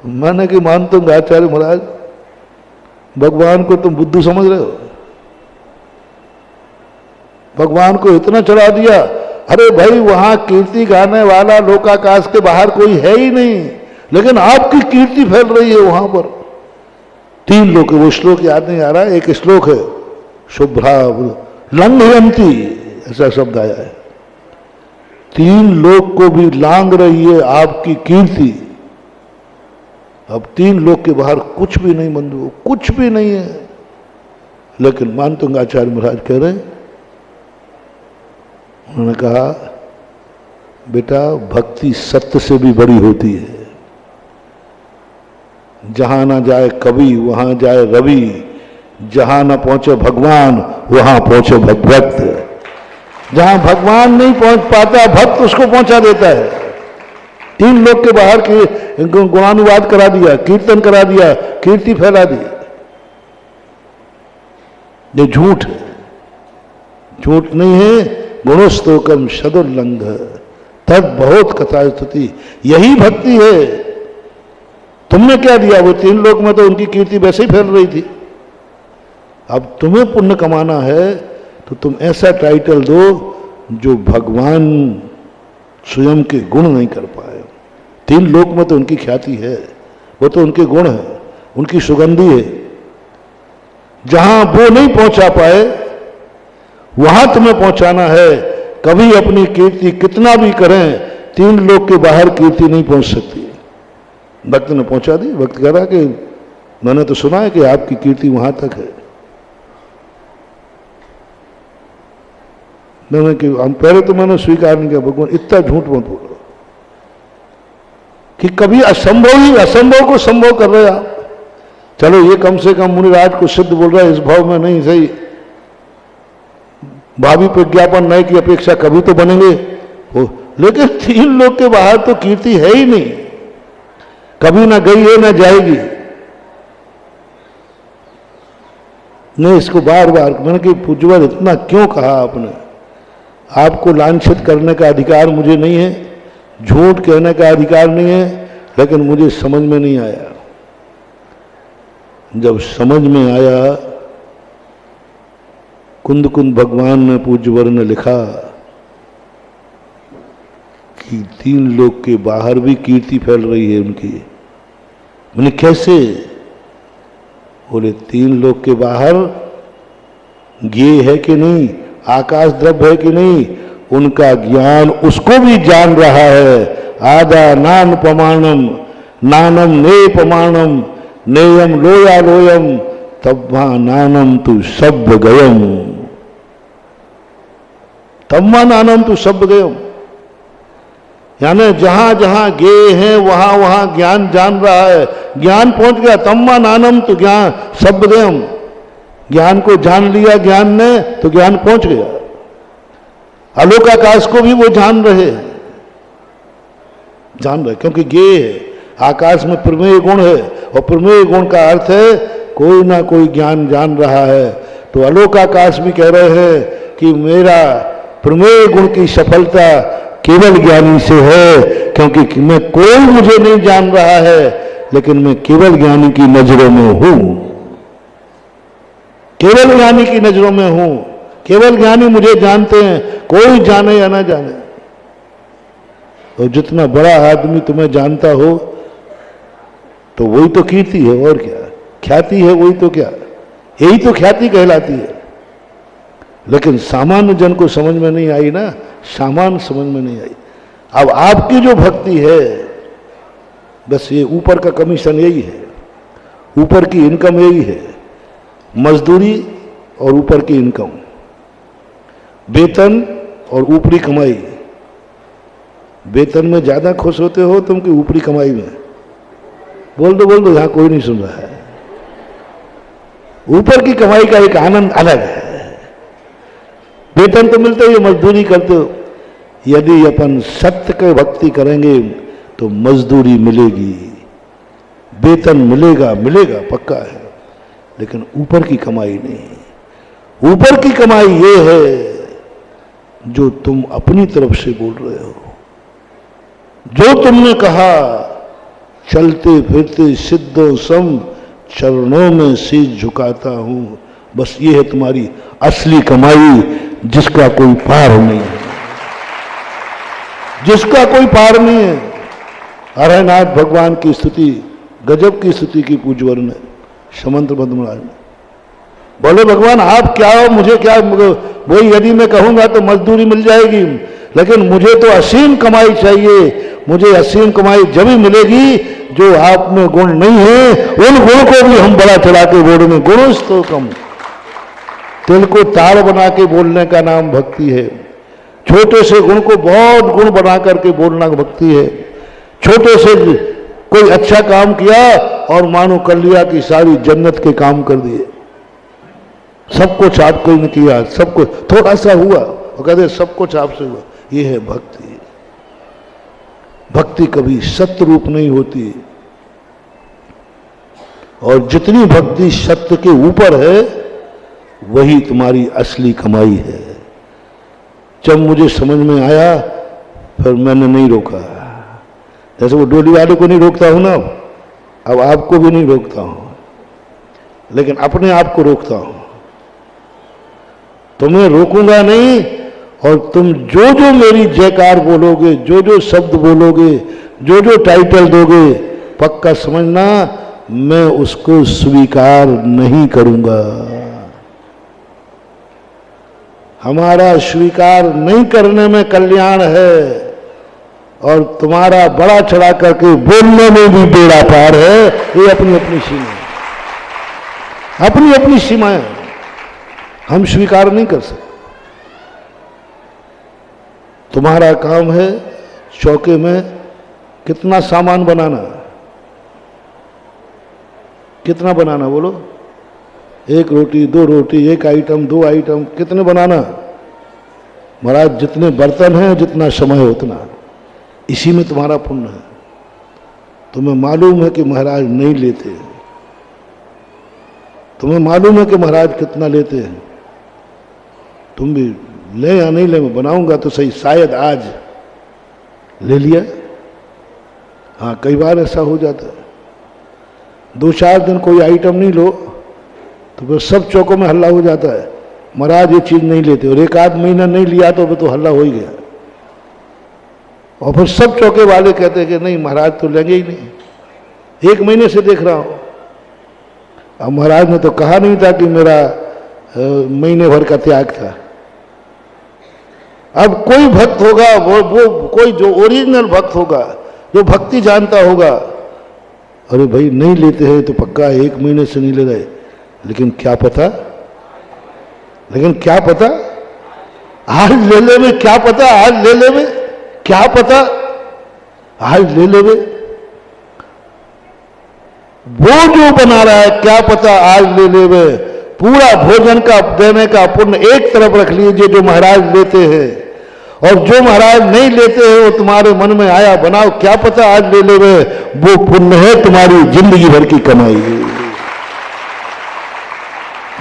मैंने कि मानतुंग आचार्य महाराज, भगवान को तुम बुद्धू समझ रहे हो? भगवान को इतना चढ़ा दिया। अरे भाई, वहां कीर्ति गाने वाला लोकाकाश के बाहर कोई है ही नहीं, लेकिन आपकी कीर्ति फैल रही है वहां पर। 3 लोक, वो श्लोक याद नहीं आ रहा, एक श्लोक है, शुभ्रा लंघयंती, ऐसा शब्द आया है। 3 लोक को भी लांग रही है आपकी कीर्ति। अब 3 लोक के बाहर कुछ भी नहीं बंधु, कुछ भी नहीं है। लेकिन मानतुंग आचार्य महाराज कह रहे, उन्होंने कहा, बेटा, भक्ति सत्य से भी बड़ी होती है। जहां ना जाए कवि वहां जाए रवि, जहां ना पहुंचे भगवान वहां पहुंचे भक्त। जहां भगवान नहीं पहुंच पाता, भक्त उसको पहुंचा देता है। 3 लोक के बाहर की गुणानुवाद करा दिया, कीर्तन करा दिया, कीर्ति फैला दी। ये झूठ है, झूठ नहीं है। गुणस्तोकम सदुल्लंघ तद बहुत कथा स्तुति, यही भक्ति है। तुमने क्या दिया? वो 3 लोक में तो उनकी कीर्ति वैसे ही फैल रही थी। अब तुम्हें पुण्य कमाना है तो तुम ऐसा टाइटल दो जो भगवान स्वयं के गुण नहीं कर पाए। 3 लोक में तो उनकी ख्याति है, वो तो उनके गुण है, उनकी सुगंधी है। जहां वो नहीं पहुंचा पाए वहां तुम्हें पहुंचाना है। कभी अपनी कीर्ति कितना भी करें, 3 लोक के बाहर कीर्ति नहीं पहुंच सकती। भक्त ने पहुंचा दी। भक्त कह रहा कि मैंने तो सुना है कि आपकी कीर्ति वहां तक है। मैंने कि हम पहले तो मैंने स्वीकार नहीं किया, भगवान इतना झूठ मत बोलो कि कभी असंभव को संभव कर रहे आप। चलो, ये कम से कम मुनिराज को सिद्ध बोल रहा है, इस भाव में नहीं सही। भावी प्रज्ञापन नए की अपेक्षा कभी तो बनेंगे हो, लेकिन 3 लोक के बाहर तो कीर्ति है ही नहीं, कभी ना गई है ना जाएगी। नहीं, इसको बार बार मैंने कि पूज्यवर इतना क्यों कहा आपने? आपको लांछित करने का अधिकार मुझे नहीं है, झूठ कहने का अधिकार नहीं है, लेकिन मुझे समझ में नहीं आया। जब समझ में आया, कुंद कुंद भगवान ने पूज्यवर ने लिखा कि 3 लोक के बाहर भी कीर्ति फैल रही है उनकी। मैंने कैसे? बोले 3 लोक के बाहर ज्ञेय है कि नहीं, आकाश द्रव्य है कि नहीं, उनका ज्ञान उसको भी जान रहा है। आदा नान प्रमाणम नानम ने प्रमाणम नेयम लोया लोयम तब्बा नानम तु सब गयम, तब्बा नानम तु सब गयम। यानी जहां जहां गे हैं वहां वहां ज्ञान जान रहा है। ज्ञान पहुंच गया, तम्मा नानम तो ज्ञान शब्दम, ज्ञान को जान लिया ज्ञान ने तो ज्ञान पहुंच गया। आलोक आकाश को भी वो जान रहे, क्योंकि गे है, आकाश में प्रमेय गुण है, और प्रमेय गुण का अर्थ है कोई ना कोई ज्ञान जान रहा है। तो आलोक आकाश भी कह रहे हैं कि मेरा प्रमेय गुण की सफलता केवल ज्ञानी से है, क्योंकि मैं कोई मुझे नहीं जान रहा है, लेकिन मैं केवल ज्ञानी की नजरों में हूं, केवल ज्ञानी की नजरों में हूं। केवल ज्ञानी मुझे जानते हैं, कोई जाने या ना जाने। और जितना बड़ा आदमी तुम्हें जानता हो तो वही तो कीर्ति है, और क्या ख्याति है, वही तो क्या, यही तो ख्याति कहलाती है। लेकिन सामान्य जन को समझ में नहीं आई ना, सामान्य समझ में नहीं आई। अब आपकी जो भक्ति है, बस ये ऊपर का कमीशन यही है, ऊपर की इनकम यही है, मजदूरी और ऊपर की इनकम, वेतन और ऊपरी कमाई। वेतन में ज्यादा खुश होते हो तुम कि ऊपरी कमाई में? बोल दो यहां कोई नहीं सुन रहा है। ऊपर की कमाई का एक आनंद अलग है। वेतन तो मिलते ही, मजदूरी करते हो। यदि अपन सत्य के भक्ति करेंगे तो मजदूरी मिलेगी, वेतन मिलेगा, पक्का है, लेकिन ऊपर की कमाई नहीं। ऊपर की कमाई ये है जो तुम अपनी तरफ से बोल रहे हो, जो तुमने कहा, चलते फिरते सिद्धों सम चरणों में शीश झुकाता हूं, बस ये है तुम्हारी असली कमाई, जिसका कोई पार नहीं है, जिसका कोई पार नहीं है। हरनाथ भगवान की स्तुति, गजब की स्तुति की पूजवर ने, समंत बंद महाराज ने बोले, भगवान आप क्या हो, मुझे क्या, वही यदि मैं कहूंगा तो मजदूरी मिल जाएगी, लेकिन मुझे तो असीम कमाई चाहिए। मुझे असीम कमाई जब ही मिलेगी जो आप में गुण नहीं है, उन गुण को भी हम बड़ा चढ़ा के बोलेंगे। गुण तो कम, तिल को तार बना के बोलने का नाम भक्ति है। छोटे से गुण को बहुत गुण बना करके बोलना भक्ति है। छोटे से कोई अच्छा काम किया और मानो कर लिया कि सारी जन्नत के काम कर दिए। सब कुछ आपको ही नहीं किया, सब कुछ थोड़ा सा हुआ और कहते सब कुछ आपसे हुआ। ये है भक्ति। भक्ति कभी सत्य रूप नहीं होती, और जितनी भक्ति सत्य के ऊपर है वही तुम्हारी असली कमाई है। जब मुझे समझ में आया फिर मैंने नहीं रोका। जैसे वो डोली वाले को नहीं रोकता हूं ना, अब आपको भी नहीं रोकता हूं, लेकिन अपने आप को रोकता हूं। तुम्हें रोकूंगा नहीं, और तुम जो जो मेरी जयकार बोलोगे, जो जो शब्द बोलोगे, जो जो टाइटल दोगे, पक्का समझना मैं उसको स्वीकार नहीं करूंगा। हमारा स्वीकार नहीं करने में कल्याण है, और तुम्हारा बड़ा चढ़ा करके बोलने में भी बेड़ा पार है। ये अपनी अपनी सीमा, अपनी अपनी सीमाएं हम स्वीकार नहीं कर सकते। तुम्हारा काम है चौके में कितना सामान बनाना, कितना बनाना बोलो? एक रोटी, दो रोटी, एक आइटम, दो आइटम, कितने बनाना? महाराज जितने बर्तन हैं, जितना समय उतना, इसी में तुम्हारा पुण्य है। तुम्हें मालूम है कि महाराज नहीं लेते, तुम्हें मालूम है कि महाराज कितना लेते हैं, तुम भी ले या नहीं ले, मैं बनाऊंगा तो सही, शायद आज ले लिया। हाँ, कई बार ऐसा हो जाता है, 2-4 दिन कोई आइटम नहीं लो तो फिर सब चौकों में हल्ला हो जाता है, महाराज ये चीज नहीं लेते। और 1-आध महीना नहीं लिया तो फिर तो हल्ला हो ही गया, और फिर सब चौके वाले कहते हैं कि नहीं महाराज तो लेंगे ही नहीं। 1 महीने से देख रहा हूं, अब महाराज ने तो कहा नहीं था कि मेरा महीने भर का त्याग था। अब कोई भक्त होगा, वो कोई जो ओरिजिनल भक्त होगा, जो भक्ति जानता होगा, अरे भाई नहीं लेते हैं तो पक्का 1 महीने से नहीं ले रहे, लेकिन क्या पता, आज ले ले में क्या पता, आज ले ले में क्या पता, आज ले लेवे। वो जो बना रहा है क्या पता आज ले लेवे। पूरा भोजन का देने का पुण्य एक तरफ रख लीजिए जो महाराज लेते हैं, और जो महाराज नहीं लेते हैं वो तुम्हारे मन में आया बनाओ, क्या पता आज ले लेवे। वो पुण्य है तुम्हारी जिंदगी भर की कमाई।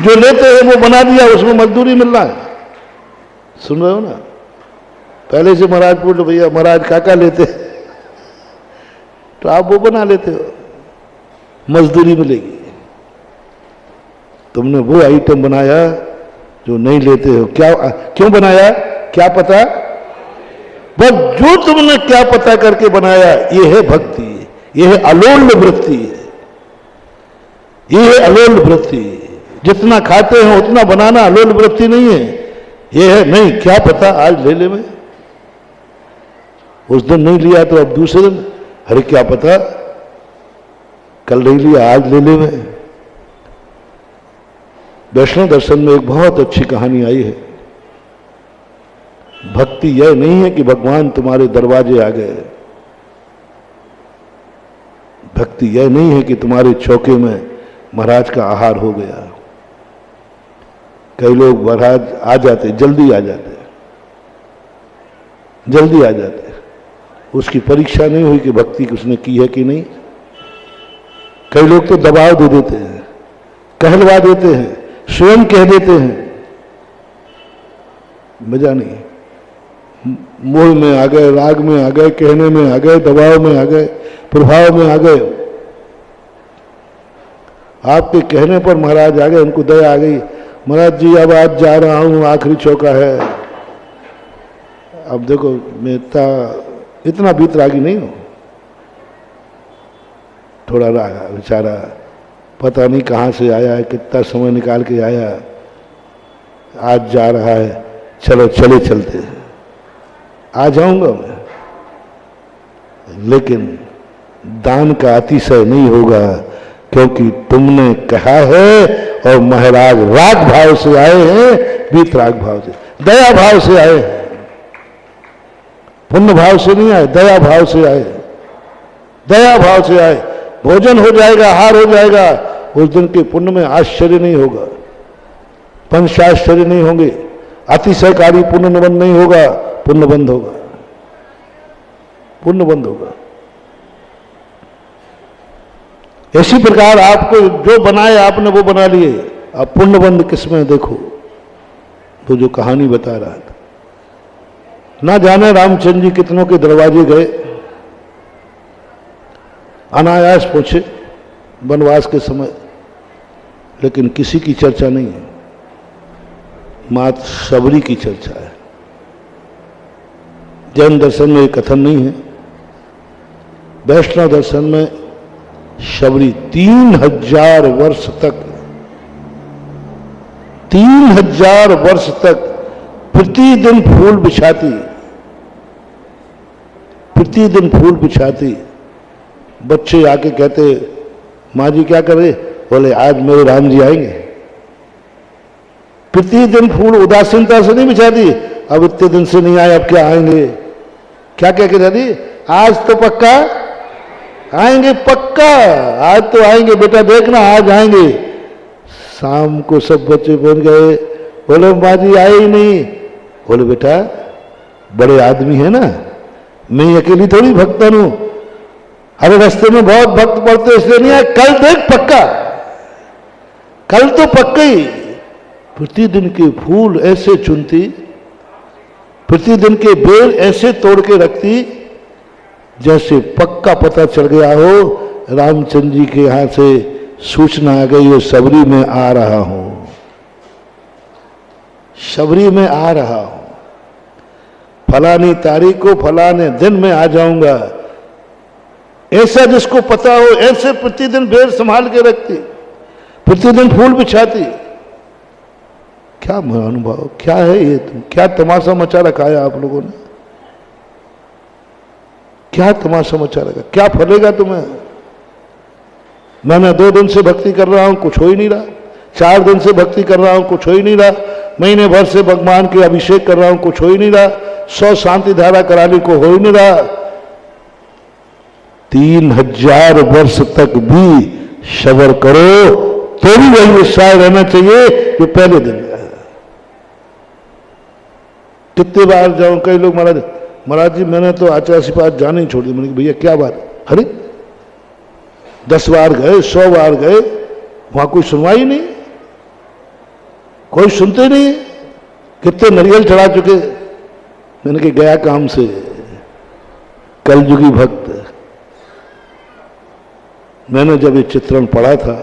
जो लेते हैं वो बना दिया, उसमें मजदूरी मिल रहा है। सुन रहे हो ना? पहले से महाराज पूछ लो, भैया महाराज काका लेते तो आप वो बना लेते हो, मजदूरी मिलेगी। तुमने वो आइटम बनाया जो नहीं लेते हो। क्या क्यों बनाया? क्या पता? बस जो तुमने क्या पता करके बनाया, ये है भक्ति, ये है अलोल वृत्ति, ये है अलोल वृत्ति। जितना खाते हैं उतना बनाना अलोल वृत्ति नहीं है। ये है नहीं क्या पता आज ले ले। मैं उस दिन नहीं लिया तो अब दूसरे दिन अरे क्या पता कल नहीं लिया आज ले ले। मैं वैष्णव दर्शन में एक बहुत अच्छी कहानी आई है। भक्ति यह नहीं है कि भगवान तुम्हारे दरवाजे आ गए। भक्ति यह नहीं है कि तुम्हारे चौके में महाराज का आहार हो गया। कई लोग महाराज आ जाते, जल्दी आ जाते, जल्दी आ जाते, उसकी परीक्षा नहीं हुई कि भक्ति उसने की है कि नहीं। कई लोग तो दबाव दे देते हैं, कहलवा देते हैं, स्वयं कह देते हैं, मजा नहीं। मोह में आ गए, राग में आ गए, कहने में आ गए, दबाव में आ गए, प्रभाव में आ गए। आपके कहने पर महाराज आ गए, उनको दया आ गई, महाराज जी अब आज जा रहा हूं, आखिरी चौका है। अब देखो मैं इतना बीतरागी नहीं हूं, थोड़ा रागा बेचारा पता नहीं कहां से आया है, कितना समय निकाल के आया, आज जा रहा है, चलो चले चलते हैं, आ जाऊंगा मैं। लेकिन दान का अतिशय नहीं होगा, क्योंकि तुमने कहा है और महाराज राग भाव से आए हैं, वीतराग भाव से, दया भाव से आए हैं, पुण्य भाव से नहीं आए, दया भाव से आए, दया भाव से आए। भोजन हो जाएगा, आहार हो जाएगा, उस दिन के पुण्य में आश्चर्य नहीं होगा, पंचाश्चर्य नहीं होंगे, अतिशयकारी पुण्य बंद नहीं होगा, पुण्य बंद होगा, पुण्य बंद होगा। इसी प्रकार आपको जो बनाए आपने वो बना लिए। अब पुण्य बंद किसमें देखो, वो जो कहानी बता रहा था, ना जाने रामचंद्र जी कितनों के दरवाजे गए, अनायास पहुंचे वनवास के समय, लेकिन किसी की चर्चा नहीं है, मात्र शबरी की चर्चा है। जैन दर्शन में कथन नहीं है, वैष्णव दर्शन में शबरी 3000 वर्ष तक, 3000 वर्ष तक प्रतिदिन फूल बिछाती, प्रतिदिन फूल बिछाती। बच्चे आके कहते माँ जी क्या कर रहे? बोले आज मेरे राम जी आएंगे। प्रतिदिन फूल उदासीनता से नहीं बिछाती, अब इतने दिन से नहीं आए अब क्या आएंगे, क्या कह के दादी आज तो पक्का आएंगे, पक्का आज तो आएंगे बेटा, देखना आज आएंगे। शाम को सब बच्चे पहुंच गए, बोले माँ जी आए ही नहीं। बोले बेटा बड़े आदमी है ना, मैं अकेली थोड़ी भक्तन हूं, अरे रास्ते में बहुत भक्त पड़ते इसलिए नहीं आए, कल देख पक्का, कल तो पक्का ही। प्रतिदिन के फूल ऐसे चुनती, प्रतिदिन के बेल ऐसे तोड़ के रखती जैसे पक्का पता चल गया हो रामचंद्र जी के यहां से सूचना आ गई हो शबरी में आ रहा हूं, शबरी में आ रहा हूं, फलानी तारीख को फलाने दिन में आ जाऊंगा। ऐसा जिसको पता हो ऐसे प्रतिदिन बेल संभाल के रखती, प्रतिदिन फूल बिछाती। क्या अनुभव, क्या है ये, तुम क्या तमाशा मचा रखा है आप लोगों ने, क्या तमाशा मचा रखा, क्या फलेगा तुम्हें। मैंने 2 दिन से भक्ति कर रहा हूं, कुछ हो ही नहीं रहा, 4 दिन से भक्ति कर रहा हूं, कुछ हो ही नहीं रहा, महीने भर से भगवान के अभिषेक कर रहा हूं, कुछ हो ही नहीं रहा, 100 शांति धारा कराने को हो ही नहीं रहा। 3000 वर्ष तक भी सबर करो तो भी वही उत्साह रहना चाहिए जो पहले दिन का है। कितने बार जाऊं, कई लोग महाराज जी मैंने तो आचार्य के पास जाना ही छोड़ दिया। मैंने कहा भैया क्या बात? अरे 10 बार गए, 100 बार गए, वहां कोई सुनवाई नहीं, कोई सुनते नहीं। कितने नारियल चढ़ा चुके। मैंने कहा गया काम से। कलयुगी भक्त। मैंने जब ये चित्रण पढ़ा था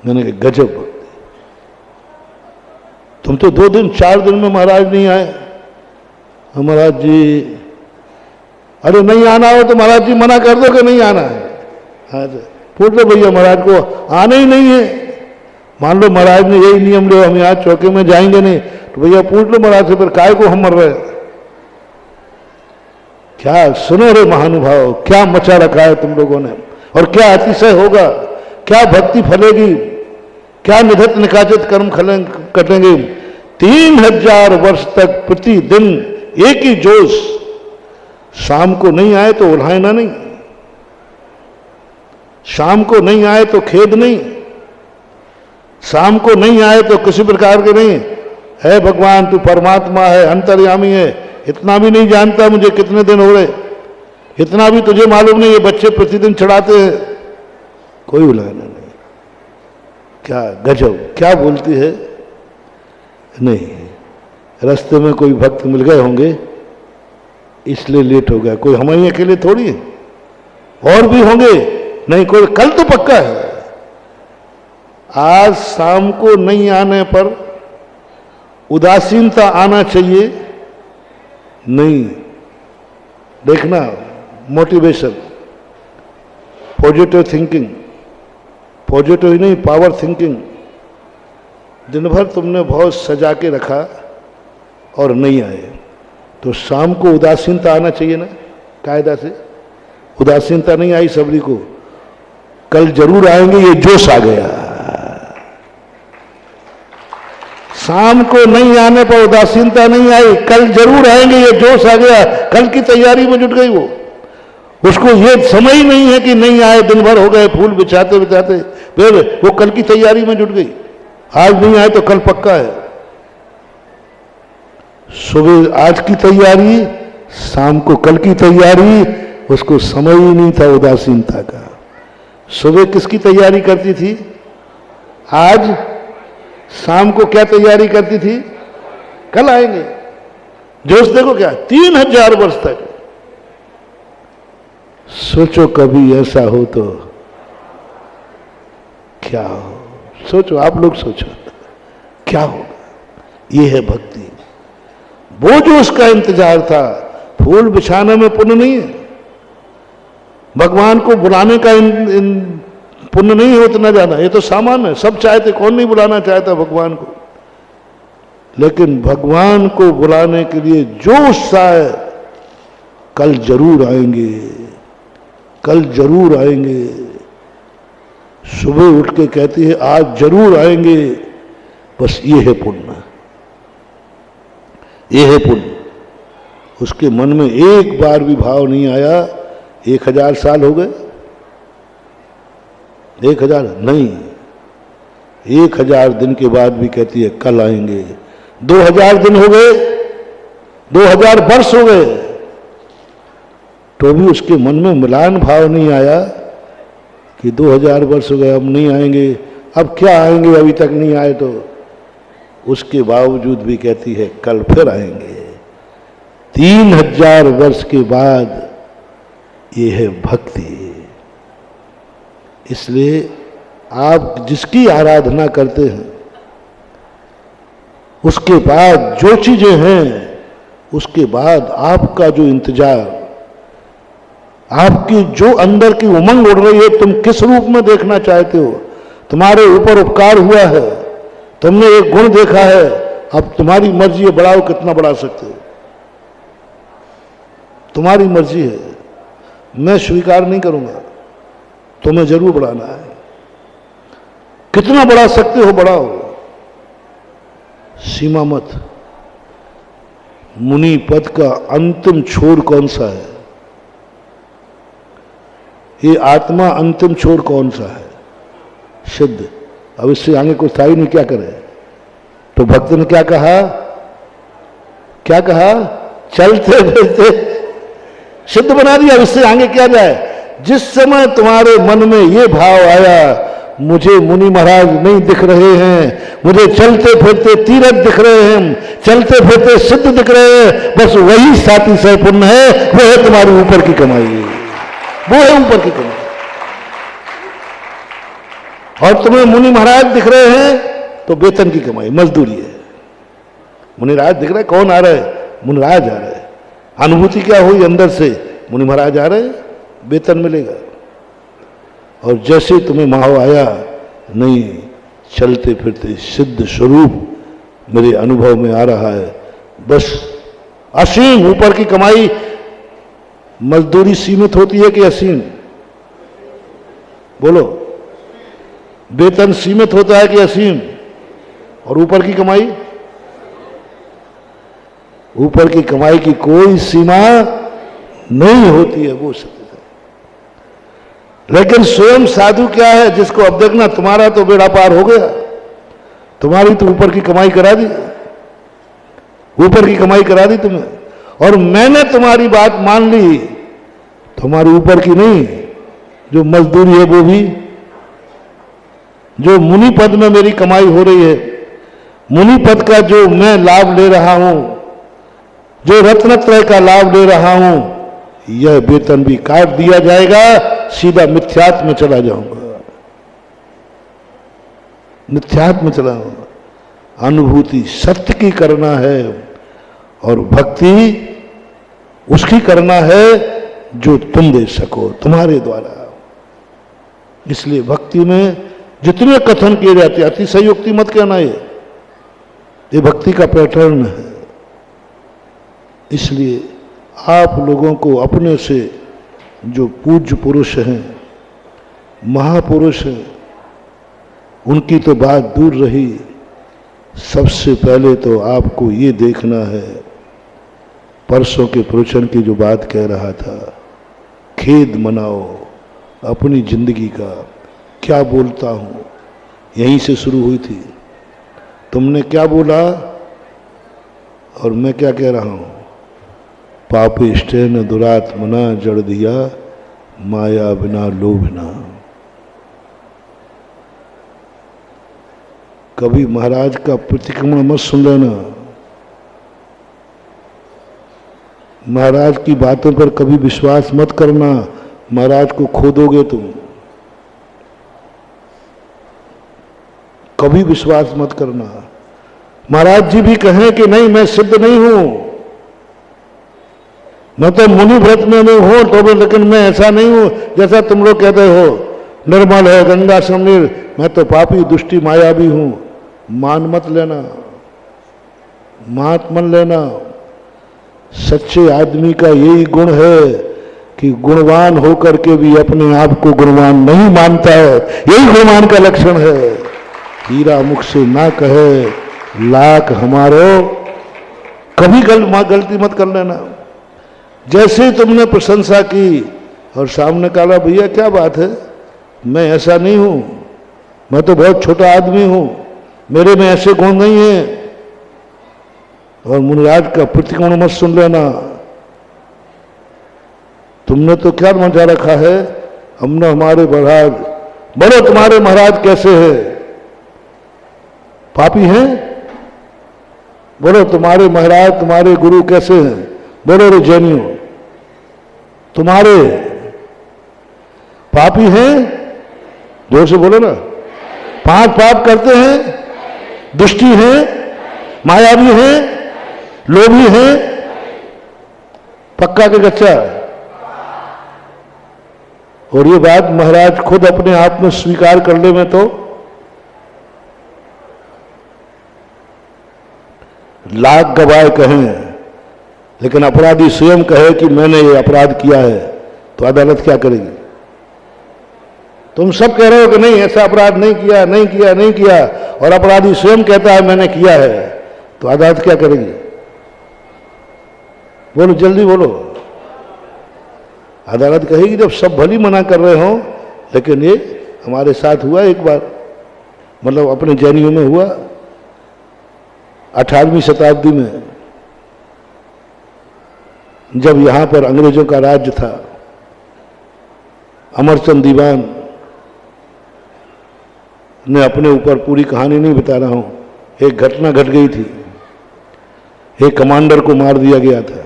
मैंने कहा गजब भक्ति। तुम तो 2 दिन 4 दिन में महाराज नहीं आए। महाराज जी, अरे नहीं आना हो तो महाराज जी मना कर दो कि नहीं आना है। हाँ पूछ लो भैया महाराज को आना ही नहीं है। मान लो महाराज ने यही नियम लो हम यहाँ चौके में जाएंगे नहीं, तो भैया पूछ लो महाराज से, फिर काय को हम मर रहे। क्या सुनो रे महानुभाव, क्या मचा रखा है तुम लोगों ने, और क्या अतिशय होगा, क्या भक्ति फलेगी, क्या निधत निकाचित कर्म कटेंगे। 3000 वर्ष तक प्रतिदिन एक ही जोश। शाम को नहीं आए तो उल्हायना नहीं, शाम को नहीं आए तो खेद नहीं, शाम को नहीं आए तो किसी प्रकार के नहीं है भगवान तू परमात्मा है, अंतर्यामी है, इतना भी नहीं जानता मुझे कितने दिन हो गए, इतना भी तुझे मालूम नहीं, ये बच्चे प्रतिदिन चढ़ाते हैं, कोई उल्हायना नहीं। क्या गजब, क्या बोलती है। नहीं, रास्ते में कोई भक्त मिल गए होंगे इसलिए लेट हो गया, कोई हमारे अकेले थोड़ी है, और भी होंगे। नहीं कोई, कल तो पक्का है। आज शाम को नहीं आने पर उदासीनता आना चाहिए नहीं। देखना, मोटिवेशन, पॉजिटिव थिंकिंग, पॉजिटिव ही नहीं पावर थिंकिंग। दिन भर तुमने बहुत सजा के रखा और नहीं आए तो शाम को उदासीनता आना चाहिए ना, कायदा से। उदासीनता नहीं आई सबरी को, कल जरूर आएंगे, ये जोश आ गया। शाम को नहीं आने पर उदासीनता नहीं आई, कल जरूर आएंगे, ये जोश आ गया। कल की तैयारी में जुट गई वो। उसको ये समझ ही नहीं है कि नहीं आए, दिन भर हो गए फूल बिछाते बिछाते, फिर वो कल की तैयारी में जुट गई। आज नहीं आए तो कल पक्का है। सुबह आज की तैयारी, शाम को कल की तैयारी, उसको समझ ही नहीं था उदासीनता का। सुबह किसकी तैयारी करती थी? आज। शाम को क्या तैयारी करती थी? कल आएंगे। जोश देखो क्या, 3000 वर्ष तक। सोचो कभी ऐसा हो तो क्या हो, सोचो, आप लोग सोचो क्या होगा। ये है भक्ति। वो जो उसका इंतजार था, फूल बिछाने में पुण्य नहीं है, भगवान को बुलाने का पुण्य नहीं है उतना जाना, ये तो सामान्य है, सब चाहते, कौन नहीं बुलाना चाहता भगवान को। लेकिन भगवान को बुलाने के लिए जो उत्साह है, कल जरूर आएंगे, कल जरूर आएंगे। सुबह उठ के कहती है आज जरूर आएंगे, बस ये है पुण्य, ये है पुण्य। उसके मन में एक बार भी भाव नहीं आया 1000 साल हो गए, 1000 नहीं, 1000 दिन के बाद भी कहती है कल आएंगे। 2000 दिन हो गए, 2000 वर्ष हो गए, तो भी उसके मन में मिलान भाव नहीं आया कि 2000 वर्ष हो गए, अब नहीं आएंगे, अब क्या आएंगे, अभी तक नहीं आए। तो उसके बावजूद भी कहती है कल फिर आएंगे। 3000 वर्ष के बाद ये है भक्ति। इसलिए आप जिसकी आराधना करते हैं, उसके बाद जो चीजें हैं, उसके बाद आपका जो इंतजार, आपकी जो अंदर की उमंग उड़ रही है, तुम किस रूप में देखना चाहते हो। तुम्हारे ऊपर उपकार हुआ है, तुमने एक गुण देखा है, अब तुम्हारी मर्जी है, बढ़ाओ कितना बढ़ा सकते हो, तुम्हारी मर्जी है। मैं स्वीकार नहीं करूंगा, तुम्हें जरूर बढ़ाना है, कितना बढ़ा सकते हो बढ़ाओ, सीमा मत। मुनि पद का अंतिम छोर कौन सा है? ये आत्मा अंतिम छोर कौन सा है? सिद्ध। अब इससे आगे कुछ था ही नहीं, क्या करे? तो भक्त ने क्या कहा? क्या कहा? चलते फिरते सिद्ध बना दिया। इससे आगे क्या जाए? जिस समय तुम्हारे मन में ये भाव आया, मुझे मुनि महाराज नहीं दिख रहे हैं, मुझे चलते फिरते तीरथ दिख रहे हैं, चलते फिरते सिद्ध दिख रहे हैं, बस वही साथी सह पुण्य है, वो है तुम्हारी ऊपर की कमाई, वो है ऊपर की कमाई। और तुम्हें मुनि महाराज दिख रहे हैं तो वेतन की कमाई, मजदूरी है। मुनिराज दिख रहा है, कौन आ रहा है? मुनिराज आ रहा है। अनुभूति क्या हुई अंदर से? मुनि महाराज आ रहे हैं, वेतन मिलेगा। और जैसे तुम्हें माहो आया, नहीं, चलते फिरते सिद्ध स्वरूप मेरे अनुभव में आ रहा है, बस असीम ऊपर की कमाई। मजदूरी सीमित होती है कि असीम? बोलो। वेतन सीमित होता है कि असीम? और ऊपर की कमाई? ऊपर की कमाई की कोई सीमा नहीं होती है, वो सत्य है। लेकिन स्वयं साधु क्या है? जिसको अब देखना, तुम्हारा तो बेड़ा पार हो गया, तुम्हारी तो ऊपर की कमाई करा दी, ऊपर की कमाई करा दी तुम्हें, और मैंने तुम्हारी बात मान ली, तुम्हारी ऊपर की नहीं, जो मजदूरी है वो भी, जो मुनि पद में मेरी कमाई हो रही है, मुनि पद का जो मैं लाभ ले रहा हूं, जो रत्नत्रय का लाभ ले रहा हूं, यह वेतन भी काट दिया जाएगा, सीधा मिथ्यात्व में चला जाऊंगा, मिथ्यात्व में चला जाऊंगा। अनुभूति सत्य की करना है, और भक्ति उसकी करना है जो तुम दे सको, तुम्हारे द्वारा। इसलिए भक्ति में जितने कथन किए जाते, अतिशयोक्ति मत कहना, ये भक्ति का पैटर्न है। इसलिए आप लोगों को अपने से जो पूज्य पुरुष हैं, महापुरुष हैं, उनकी तो बात दूर रही, सबसे पहले तो आपको ये देखना है, परसों के प्रवचन की जो बात कह रहा था, खेद मनाओ अपनी जिंदगी का। क्या बोलता हूं, यहीं से शुरू हुई थी। तुमने क्या बोला और मैं क्या कह रहा हूं? पापिष्टेन दुरात्मना जड़ दिया, माया बिना लोभना। कभी महाराज का प्रतिक्रमण मत सुन लेना, महाराज की बातों पर कभी विश्वास मत करना, महाराज को खो दोगे तुम। कभी विश्वास मत करना। महाराज जी भी कहें कि नहीं मैं सिद्ध नहीं हूं, मैं तो मुनि व्रत में नहीं हूं, तो लेकिन मैं ऐसा नहीं हूं जैसा तुम लोग कहते हो, निर्मल है गंगा समीर, मैं तो पापी दुष्टि मायावी हूं। मान मत लेना, मात मन लेना। सच्चे आदमी का यही गुण है कि गुणवान होकर के भी अपने आप को गुणवान नहीं मानता है, यही गुणवान का लक्षण है। हीरा मुख से ना कहे लाख हमारो, कभी गलती मत कर लेना। जैसे ही तुमने प्रशंसा की और सामने कहा भैया क्या बात है, मैं ऐसा नहीं हूं, मैं तो बहुत छोटा आदमी हूं, मेरे में ऐसे गुण नहीं है, और मुनिराज का प्रतिक्रमण मत सुन लेना। तुमने तो क्या मजा रखा है, हमने हमारे महाराज, बोलो तुम्हारे महाराज कैसे है? पापी हैं? बोलो तुम्हारे महाराज तुम्हारे गुरु कैसे हैं? बोलो रे जैनियों, तुम्हारे पापी हैं? जोर से बोलो ना। 5 पाप करते हैं, दुष्टि हैं, मायावी हैं, लोभी हैं, पक्का के कच्चा। और ये बात महाराज खुद अपने आप में स्वीकार कर ले में तो लाख गवाह कहें, लेकिन अपराधी स्वयं कहे कि मैंने ये अपराध किया है, तो अदालत क्या करेगी? तुम सब कह रहे हो कि नहीं ऐसा अपराध नहीं किया, नहीं किया, नहीं किया, और अपराधी स्वयं कहता है मैंने किया है, तो अदालत क्या करेगी? बोलो जल्दी बोलो। अदालत कहेगी जब सब भली मना कर रहे हो, लेकिन ये हमारे साथ हुआ एक बार, मतलब अपने जैनियों में हुआ 18वीं शताब्दी में, जब यहां पर अंग्रेजों का राज्य था। अमरचंद दीवान ने अपने ऊपर, पूरी कहानी नहीं बता रहा हूं, एक घटना घट गई थी, एक कमांडर को मार दिया गया था।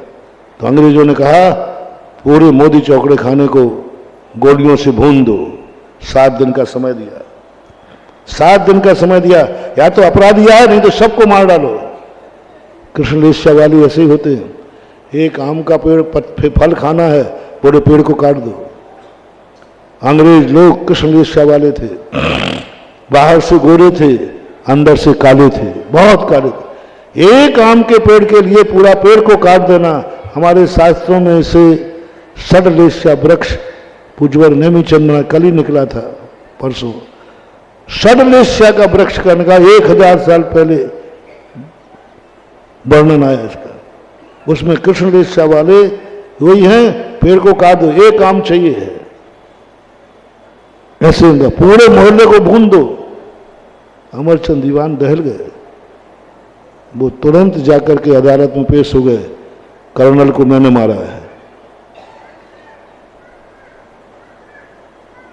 तो अंग्रेजों ने कहा पूरे मोदी चौकड़े खाने को गोलियों से भून दो। 7 दिन का समय दिया, 7 दिन का समय दिया, या तो अपराधी आए नहीं तो सबको मार डालो। कृष्णलेस्या वाले ऐसे ही होते हैं, एक आम का पेड़ फल खाना है, पूरे पेड़ को काट दो। अंग्रेज लोग कृष्णलेस्या वाले थे, बाहर से गोरे थे, अंदर से काले थे, बहुत काले थे। एक आम के पेड़ के लिए पूरा पेड़ को काट देना, हमारे शास्त्रों में से षडलेस्या वृक्ष, पूज्यवर नेमीचंद कल ही निकला था परसों, षडलेस्या का वृक्ष करने का 1000 साल पहले वर्णन आया इसका। उसमें कृष्णलेस्या वाले वही हैं, पेड़ को काट दो, एक आम चाहिए है, ऐसे होगा, पूरे मोहल्ले को भून दो। अमरचंद दीवान दहल गए, वो तुरंत जाकर के अदालत में पेश हो गए, कर्नल को मैंने मारा है।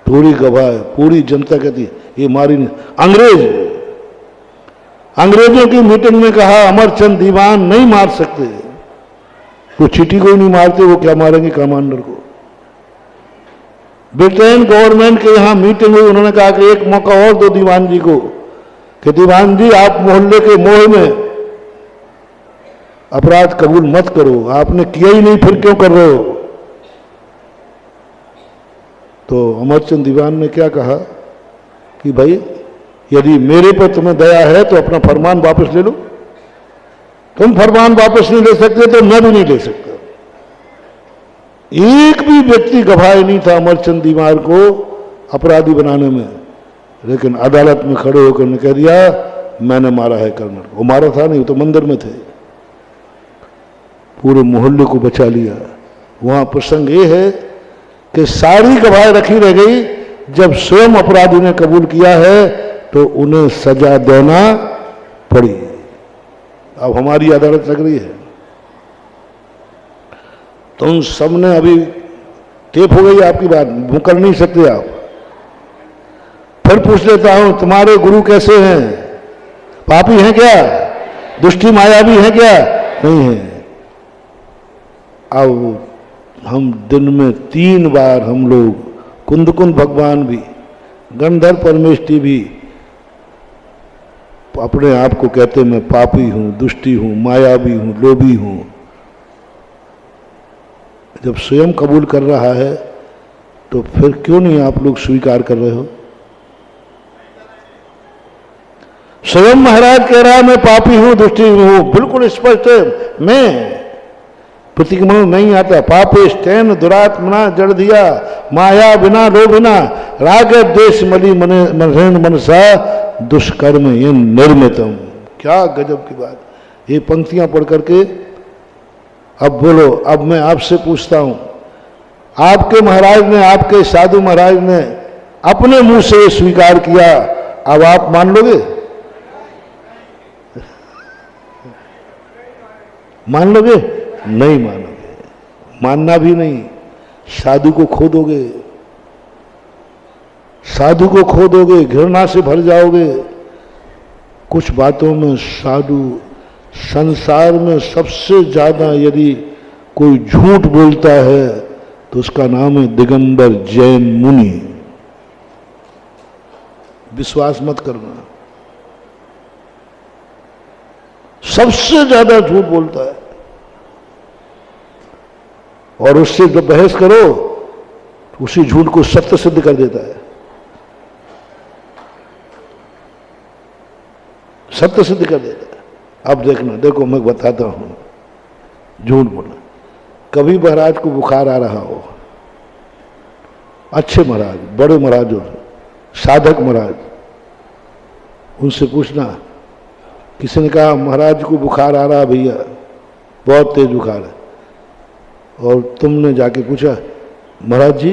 पूरी गवाह, पूरी जनता कहती ये मारी नहीं। अंग्रेजों की मीटिंग में कहा अमरचंद दीवान नहीं मार सकते, वो चीटी को ही नहीं मारते, वो क्या मारेंगे कमांडर को। ब्रिटेन गवर्नमेंट के यहां मीटिंग हुई, उन्होंने कहा कि एक मौका और दो दीवान जी को, कि दीवान जी आप मोहल्ले के मोह में अपराध कबूल मत करो, आपने किया ही नहीं फिर क्यों कर रहे हो। तो अमरचंद दीवान ने क्या कहा कि भाई यदि मेरे पर तुम्हें दया है तो अपना फरमान वापस ले लो, तुम फरमान वापस नहीं ले सकते तो मैं भी नहीं ले सकता। एक भी व्यक्ति गवाह नहीं था अमरचंद दीवान को अपराधी बनाने में, लेकिन अदालत में खड़े होकर ने कह दिया मैंने मारा है कर्नल। वो मारा था नहीं, वो तो मंदिर में थे, पूरे मोहल्ले को बचा लिया। वहां प्रसंग ये है कि सारी गवाह रखी रह गई, जब स्वयं अपराधी ने कबूल किया है तो उन्हें सजा देना पड़ी। अब हमारी अदालत लग रही है, तुम सबने अभी टेप हो गई आपकी बात, मुकर नहीं सकते आप। फिर पूछ लेता हूं तुम्हारे गुरु कैसे हैं, पापी हैं क्या, दुष्टि मायावी हैं क्या, नहीं है। अब हम दिन में 3 बार हम लोग, कुंदकुंद भगवान भी, गंधर्व परमेष्टि भी अपने आप को कहते मैं पापी हूं, दुष्टि हूं, मायावी हूं, लोभी हूं। जब स्वयं कबूल कर रहा है तो फिर क्यों नहीं आप लोग स्वीकार कर रहे हो। स्वयं महाराज कह रहा है मैं पापी हूं, दुष्टि हूं, बिल्कुल स्पष्ट है। मैं प्रतिक्रमण नहीं आता। पापेश तेन दुरात्मना जड़ दिया, माया बिना लोभिना, राग द्वेष मलि मनेन मनसा, दुष्कर्म ये निर्मितम। क्या गजब की बात। ये पंक्तियां पढ़ करके अब बोलो, अब मैं आपसे पूछता हूं, आपके महाराज ने, आपके साधु महाराज ने अपने मुंह से स्वीकार किया, अब आप मान लोगे? मान लोगे? नहीं मानोगे, मानना भी नहीं। साधु को खो दोगे, साधु को खो दोगे, घृणा से भर जाओगे। कुछ बातों में साधु, संसार में सबसे ज्यादा यदि कोई झूठ बोलता है तो उसका नाम है दिगंबर जैन मुनि। विश्वास मत करना, सबसे ज्यादा झूठ बोलता है। और उससे जब बहस करो तो उसी झूठ को सत्य सिद्ध कर देता है, सत्य सिद्ध कर देता है। अब देखना, देखो मैं बताता हूं, झूठ बोलना। कभी महाराज को बुखार आ रहा हो, अच्छे महाराज, बड़े महाराज हो, साधक महाराज, उनसे पूछना, किसी ने कहा महाराज को बुखार आ रहा भैया, बहुत तेज बुखार है, और तुमने जाके पूछा महाराज जी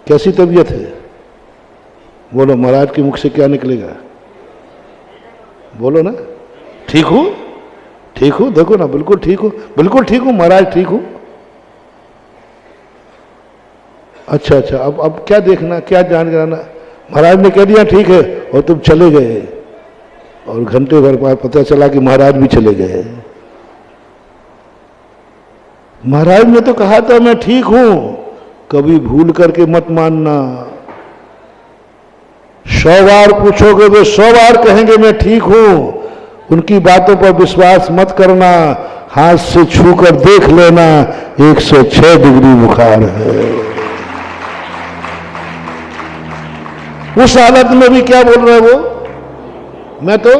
कैसी तबीयत है? बोलो महाराज के मुख से क्या निकलेगा? बोलो ना, ठीक हूं, ठीक हूं, देखो ना, बिल्कुल ठीक हूं, बिल्कुल ठीक हूं महाराज, ठीक हूं। अच्छा अच्छा, अब क्या देखना, क्या जान कराना? महाराज ने कह दिया ठीक है और तुम चले गए, और घंटे भर बाद पता चला कि महाराज भी चले गए। महाराज ने तो कहा था मैं ठीक हूं, कभी भूल करके मत मानना। 100 बार पूछोगे वे 100 बार कहेंगे मैं ठीक हूं, उनकी बातों पर विश्वास मत करना। हाथ से छूकर देख लेना 106 डिग्री बुखार है। उस हालत में भी क्या बोल रहे वो, मैं तो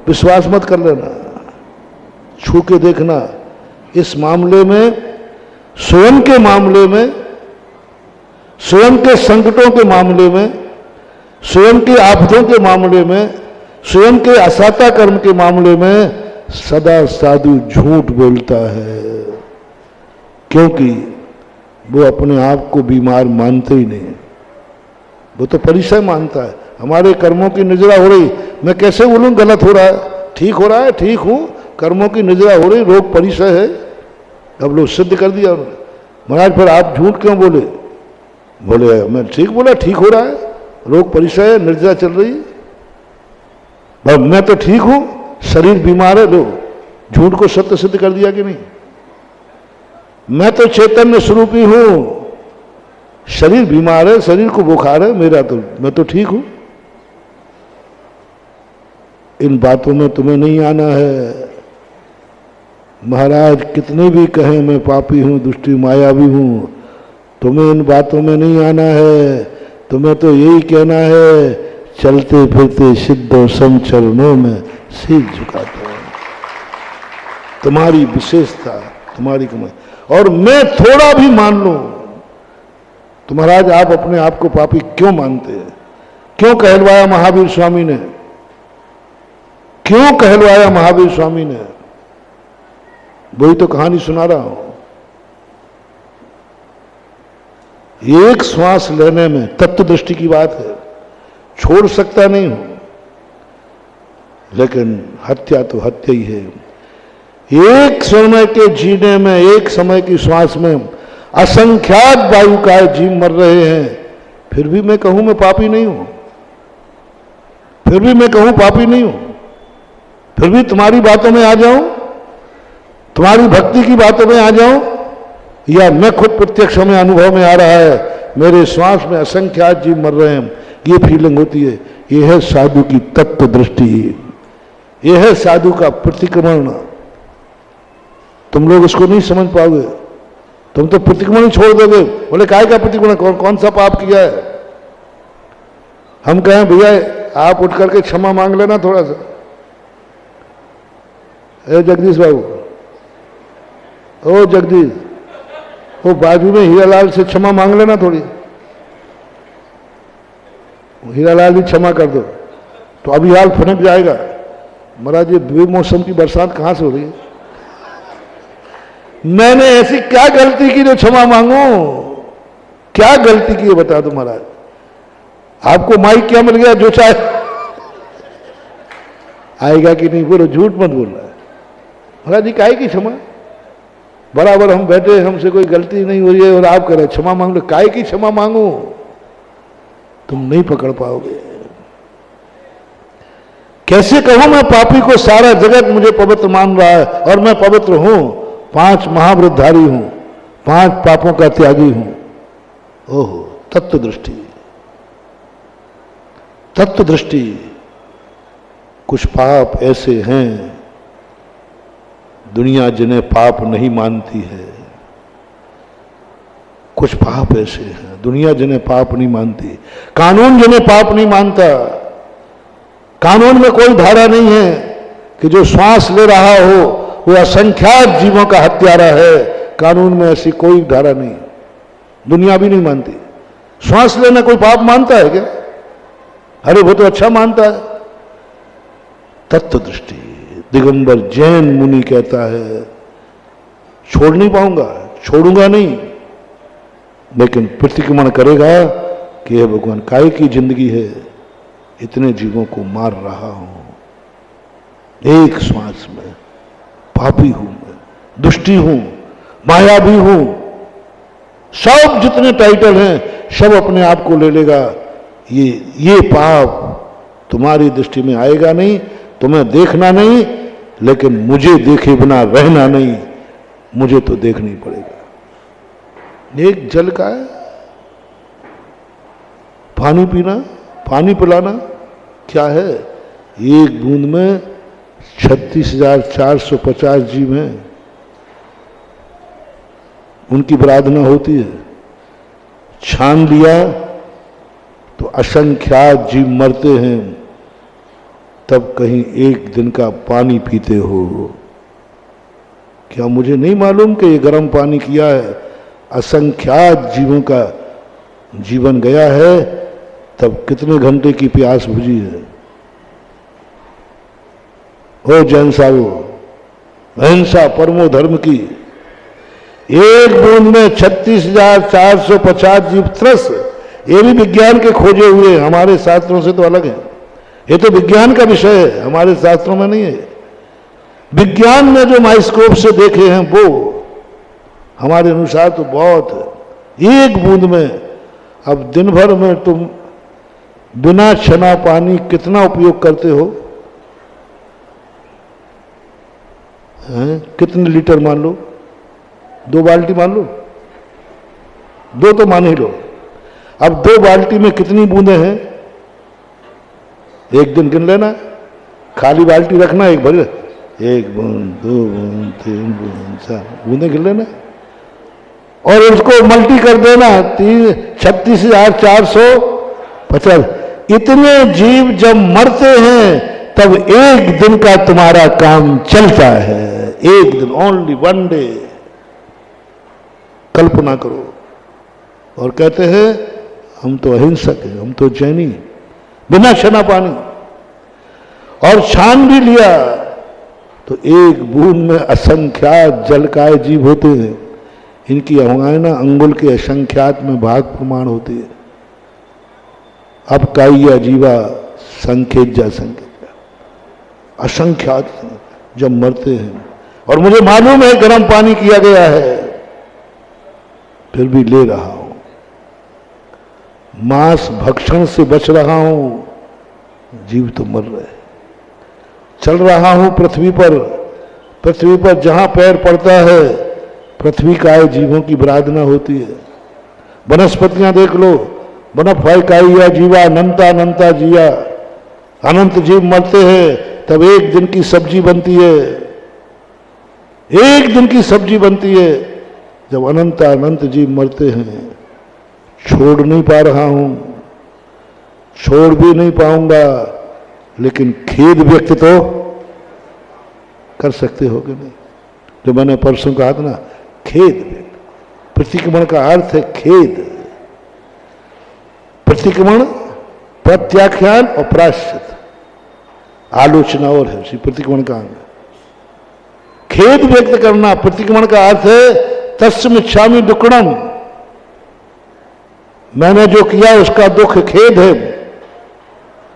विश्वास मत कर लेना, छू के देखना। इस मामले में, स्वयं के मामले में, स्वयं के संकटों के मामले में, स्वयं के आपदों के मामले में, स्वयं के असाता कर्म के मामले में सदा साधु झूठ बोलता है, क्योंकि वो अपने आप को बीमार मानते ही नहीं, वो तो परिचय मानता है। हमारे कर्मों की नजरा हो रही, मैं कैसे बोलूं गलत हो रहा है, ठीक हो रहा है, ठीक हूं, कर्मों की नजरा हो रही, रोग परिचय है। अब लोग सिद्ध कर दिया उन्होंने, महाराज फिर आप झूठ क्यों बोले? बोले मैं ठीक बोला, ठीक हो रहा है, रोग परिचय है, निर्जरा चल रही है, मैं तो ठीक हूं, शरीर बीमार है। लोग झूठ को सत्य सिद्ध कर दिया कि नहीं? मैं तो चैतन्य स्वरूपी हूं, शरीर बीमार है, शरीर को बुखार है, मेरा तो, मैं तो ठीक हूं। इन बातों में तुम्हें नहीं आना है। महाराज कितने भी कहें मैं पापी हूं, दुष्टी मायावी हूं, तुम्हें इन बातों में नहीं आना है। तुम्हें तो यही कहना है, चलते फिरते सिद्धों सम चरणों में सिर झुकाता हूं। तुम्हारी विशेषता, तुम्हारी कमाई। और मैं थोड़ा भी मान लूं तो महाराज आप अपने आप को पापी क्यों मानते हैं? क्यों कहलवाया महावीर स्वामी ने? क्यों कहलवाया महावीर स्वामी ने? वही तो कहानी सुना रहा हूं। एक श्वास लेने में तत्व दृष्टि की बात है, छोड़ सकता नहीं हूं, लेकिन हत्या तो हत्या ही है। एक समय के जीने में, एक समय की श्वास में असंख्यात वायु का जीव मर रहे हैं, फिर भी मैं कहूं मैं पापी नहीं हूं, फिर भी मैं कहूं पापी नहीं हूं, फिर भी तुम्हारी बातों में आ जाऊं, तुम्हारी भक्ति की बातों में आ जाऊं, या मैं खुद प्रत्यक्ष में अनुभव में आ रहा है, मेरे श्वास में असंख्यात जीव मर रहे हैं, ये फीलिंग होती है। यह है साधु की तत्व दृष्टि, यह है साधु का प्रतिक्रमण। तुम लोग इसको नहीं समझ पाओगे, तुम तो प्रतिक्रमण छोड़ दोगे। बोले काय का प्रतिक्रमण, कौन सा पाप किया है? हम कहें भैया आप उठ करके क्षमा मांग लेना थोड़ा सा। ए जगदीश बाबू, ओ जगदीश, वो बाजू में हीरालाल से क्षमा मांग लेना थोड़ी, हीरालाल भी क्षमा कर दो, तो अभी हाल फनक जाएगा। महाराज ये बेमौसम की बरसात कहां से हो रही है? मैंने ऐसी क्या गलती की जो क्षमा मांगू? क्या गलती की है बता दो महाराज। आपको माइक क्या मिल गया, जो चाहे आएगा कि नहीं? बोलो, झूठ मत बोल रहा है। महाराज जी काहे की क्षमा? बराबर हम बैठे, हमसे कोई गलती नहीं हो रही है और आप कह रहे क्षमा मांग लो। काहे की क्षमा मांगो? तुम नहीं पकड़ पाओगे। कैसे कहूं मैं पापी को सारा जगत मुझे पवित्र मान रहा है और मैं पवित्र हूं, 5 महाव्रतधारी हूं, 5 पापों का त्यागी हूं। ओहो, तत्व दृष्टि, तत्व दृष्टि। कुछ पाप ऐसे हैं दुनिया जिन्हें पाप नहीं मानती है। कुछ पाप ऐसे हैं दुनिया जिन्हें पाप नहीं मानती। कानून जिन्हें पाप नहीं मानता। कानून में कोई धारा नहीं है कि जो श्वास ले रहा हो वो असंख्यात जीवों का हत्यारा है। कानून में ऐसी कोई धारा नहीं, दुनिया भी नहीं मानती। श्वास लेना कोई पाप मानता है क्या? अरे वो तो अच्छा मानता है। तत्व दृष्टि। दिगंबर जैन मुनि कहता है छोड़ नहीं पाऊंगा, छोड़ूंगा नहीं। लेकिन प्रतिक्रमण करेगा कि हे भगवान, काय की जिंदगी है, इतने जीवों को मार रहा हूं, एक श्वास में पापी हूं मैं, दुष्टी हूं, मायावी हूं, सब जितने टाइटल हैं सब अपने आप को ले लेगा। ये पाप तुम्हारी दृष्टि में आएगा नहीं, तुम्हें देखना नहीं, लेकिन मुझे देखे बिना रहना नहीं, मुझे तो देखना ही पड़ेगा। एक जल का है, पानी पीना, पानी पिलाना क्या है? एक बूंद में 36,450 जीव हैं, उनकी आराधना होती है। छान लिया तो असंख्यात जीव मरते हैं, तब कहीं एक दिन का पानी पीते हो। क्या मुझे नहीं मालूम कि ये गर्म पानी किया है, असंख्यात जीवों का जीवन गया है, तब कितने घंटे की प्यास बुझी है। ओ जैन साहू, अहिंसा परमो धर्म की, एक बूंद में 36,450 जीव त्रस, ये भी विज्ञान के खोजे हुए, हमारे शास्त्रों से तो अलग है। ये तो विज्ञान का विषय है, हमारे शास्त्रों में नहीं है। विज्ञान ने जो माइक्रोस्कोप से देखे हैं वो हमारे अनुसार तो बहुत है। एक बूंद में, अब दिन भर में तुम बिना छना पानी कितना उपयोग करते हो? कितने लीटर मान लो? 2 बाल्टी मान लो, 2 तो मान ही लो। अब 2 बाल्टी में कितनी बूंदें हैं? एक दिन गिन लेना, खाली बाल्टी रखना, एक भर, 1 बूंद, 2 बूंद, 3 बूंद, 4 बूंदें गिन लेना, और उसको मल्टी कर देना 36,450। इतने जीव जब मरते हैं तब एक दिन का तुम्हारा काम चलता है। एक दिन, ओनली 1 डे। कल्पना करो। और कहते हैं हम तो अहिंसक हैं, हम तो जैनी, बिना छना पानी। और छान भी लिया तो एक बूंद में असंख्यात जलकाय जीव होते हैं। इनकी अवगाहना अंगुल के असंख्यात में भाग प्रमाण होती है। अब काइया जीवा संकेत जा संकेत, असंख्यात जब मरते हैं, और मुझे मालूम है गर्म पानी किया गया है, फिर भी ले रहा हूं। मांस भक्षण से बच रहा हूं, जीव तो मर रहे। चल रहा हूं पृथ्वी पर जहां पैर पड़ता है पृथ्वी का जीवों की आराधना होती है। वनस्पतियां देख लो, वनफाई काइया जीवा अनंता अनंता जिया, अनंत जीव मरते हैं, तब एक दिन की सब्जी बनती है। एक दिन की सब्जी बनती है जब अनंत अनंत जीव मरते हैं। छोड़ नहीं पा रहा हूं, छोड़ भी नहीं पाऊंगा, लेकिन खेद व्यक्त तो कर सकते हो कि नहीं? जो मैंने परसों कहा था ना, खेद व्यक्त। प्रतिक्रमण का अर्थ है खेद। प्रतिक्रमण, प्रत्याख्यान और प्रायश्चित, आलोचना और है उसी प्रतिक्रमण का अंग। खेद व्यक्त करना, प्रतिक्रमण का अर्थ है तस्मिच्छामि दुक्कडम, मैंने जो किया उसका दुख खेद है।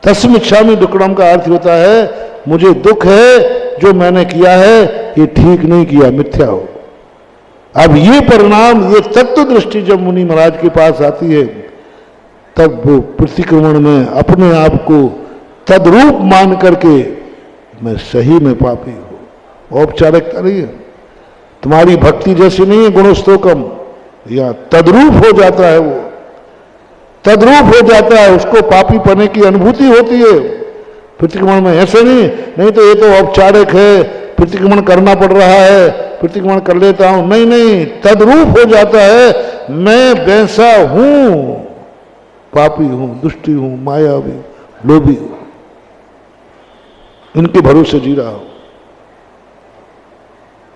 तस्मिच्छामि दुक्कडम का अर्थ होता है मुझे दुख है जो मैंने किया है, ये ठीक नहीं किया, मिथ्या हो। अब ये परिणाम, ये तत्व दृष्टि जब मुनि महाराज के पास आती है, तब वो प्रतिक्रमण में अपने आप को तद्रूप मान करके मैं सही में पापी हूं। औपचारिकता नहीं है, तुम्हारी भक्ति जैसी नहीं है गुणस्तोकम, या तद्रूप हो जाता है, वो तद्रूप हो जाता है, उसको पापी पने की अनुभूति होती है। प्रतिक्रमण में ऐसे नहीं तो ये तो औपचारिक है, प्रतिक्रमण करना पड़ रहा है, प्रतिक्रमण कर लेता हूं, नहीं, तद्रूप हो जाता है, मैं वैसा हूं, पापी हूं, दुष्टी हूं, मायावी, लोभी हूं, इनके भरोसे जी रहा हूं।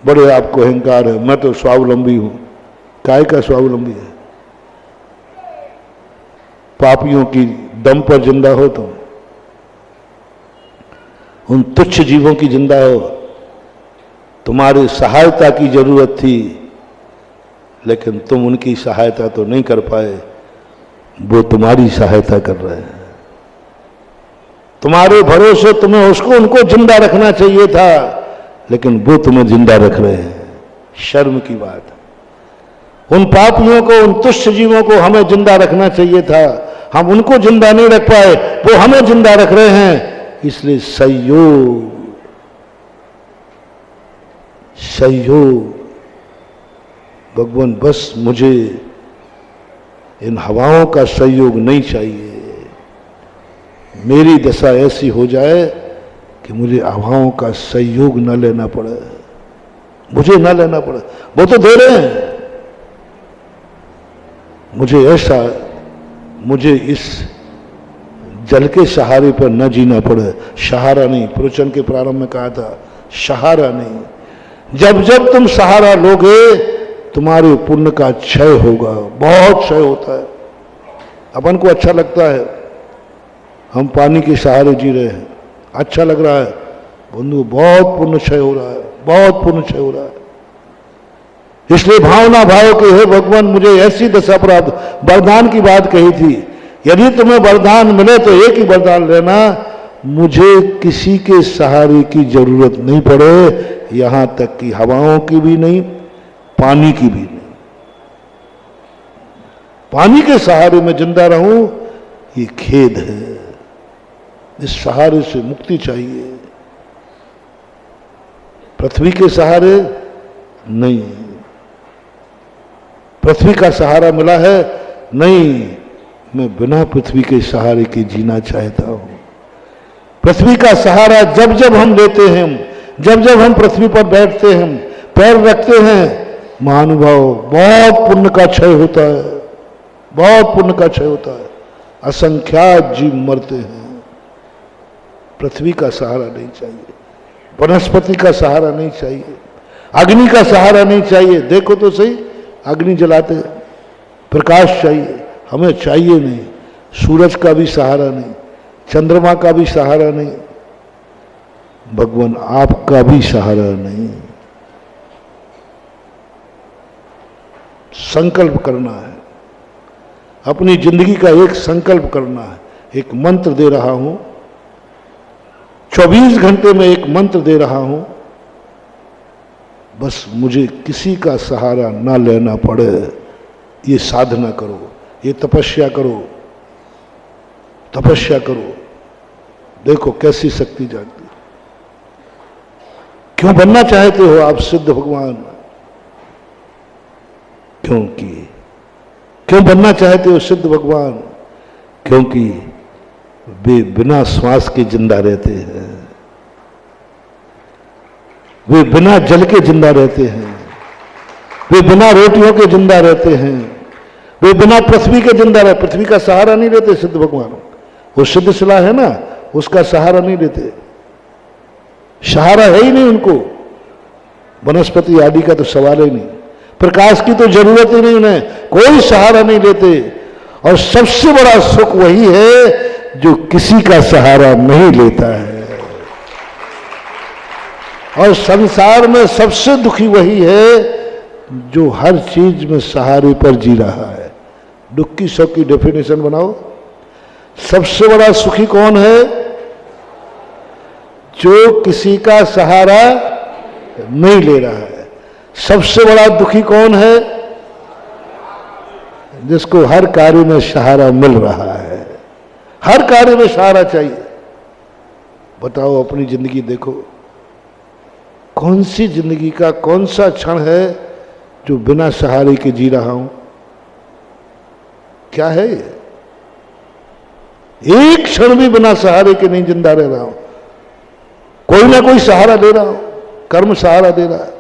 बड़े आपको अहंकार है, मैं तो स्वावलंबी हूं। काय का स्वावलंबी है? पापियों की दम पर जिंदा हो तुम, उन तुच्छ जीवों की जिंदा हो। तुम्हारी सहायता की जरूरत थी, लेकिन तुम उनकी सहायता तो नहीं कर पाए, वो तुम्हारी सहायता कर रहे हैं। तुम्हारे भरोसे तुम्हें उसको उनको जिंदा रखना चाहिए था, लेकिन वो तुम्हें जिंदा रख रहे हैं। शर्म की बात। उन पापियों को, उन तुच्छ जीवों को हमें जिंदा रखना चाहिए था, हम उनको जिंदा नहीं रख पाए, वो हमें जिंदा रख रहे हैं। इसलिए सहयोग, सहयोग। भगवान बस मुझे इन हवाओं का सहयोग नहीं चाहिए। मेरी दशा ऐसी हो जाए कि मुझे हवाओं का सहयोग न लेना पड़े, मुझे न लेना पड़े। वो तो दे रहे हैं, मुझे ऐसा, मुझे इस जल के सहारे पर न जीना पड़े। सहारा नहीं, प्रवचन के प्रारंभ में कहा था, सहारा नहीं। जब जब तुम सहारा लोगे, तुम्हारे पुण्य का क्षय होगा, बहुत क्षय होता है। अपन को अच्छा लगता है, हम पानी के सहारे जी रहे हैं, अच्छा लग रहा है। बंधु, बहुत पुण्य क्षय हो रहा है, बहुत पुण्य क्षय हो रहा है। इसलिए भावना भाव के, हे भगवान मुझे ऐसी दशा प्राप्त। वरदान की बात कही थी, यदि तुम्हें वरदान मिले तो एक ही वरदान लेना, मुझे किसी के सहारे की जरूरत नहीं पड़े, यहां तक कि हवाओं की भी नहीं, पानी की भी नहीं। पानी के सहारे में जिंदा रहूं, ये खेद है। इस सहारे से मुक्ति चाहिए। पृथ्वी के सहारे नहीं, पृथ्वी का सहारा मिला है नहीं, मैं बिना पृथ्वी के सहारे के जीना चाहता हूं। पृथ्वी का सहारा जब जब हम लेते हैं, जब जब हम पृथ्वी पर बैठते हैं, पैर रखते हैं, महानुभाव, बहुत पुण्य का क्षय होता है, बहुत पुण्य का क्षय होता है। असंख्यात जीव मरते हैं। पृथ्वी का सहारा नहीं चाहिए, वनस्पति का सहारा नहीं चाहिए, अग्नि का सहारा नहीं चाहिए। देखो तो सही, अग्नि जलाते, प्रकाश चाहिए, हमें चाहिए नहीं। सूरज का भी सहारा नहीं, चंद्रमा का भी सहारा नहीं, भगवान आपका भी सहारा नहीं। संकल्प करना है, अपनी जिंदगी का एक संकल्प करना है। एक मंत्र दे रहा हूं, 24 घंटे में एक मंत्र दे रहा हूं, बस मुझे किसी का सहारा ना लेना पड़े। ये साधना करो, ये तपस्या करो, तपस्या करो। देखो कैसी शक्ति जागती। क्यों बनना चाहते हो आप सिद्ध भगवान? क्यों बनना चाहते हो सिद्ध भगवान? क्योंकि वे बिना श्वास के जिंदा रहते हैं, वे बिना जल के जिंदा रहते हैं, वे बिना रोटियों के जिंदा रहते हैं, वे बिना पृथ्वी के जिंदा रहते। पृथ्वी का सहारा नहीं लेते सिद्ध भगवान। वो सिद्ध शिला है ना, उसका सहारा नहीं लेते, सहारा है ही नहीं उनको। वनस्पति आदि का तो सवाल ही नहीं, प्रकाश की तो जरूरत ही नहीं उन्हें, कोई सहारा नहीं लेते। और सबसे बड़ा सुख वही है जो किसी का सहारा नहीं लेता है। और संसार में सबसे दुखी वही है जो हर चीज में सहारे पर जी रहा है। दुख की सुख की डेफिनेशन बनाओ। सबसे बड़ा सुखी कौन है? जो किसी का सहारा नहीं ले रहा है। सबसे बड़ा दुखी कौन है? जिसको हर कार्य में सहारा मिल रहा है। हर कार्य में सहारा चाहिए। बताओ, अपनी जिंदगी देखो, कौन सी जिंदगी का कौन सा क्षण है जो बिना सहारे के जी रहा हूं? क्या है ये? एक क्षण भी बिना सहारे के नहीं जिंदा रह रहा हूं। कोई ना कोई सहारा दे रहा हूं। कर्म सहारा दे रहा है,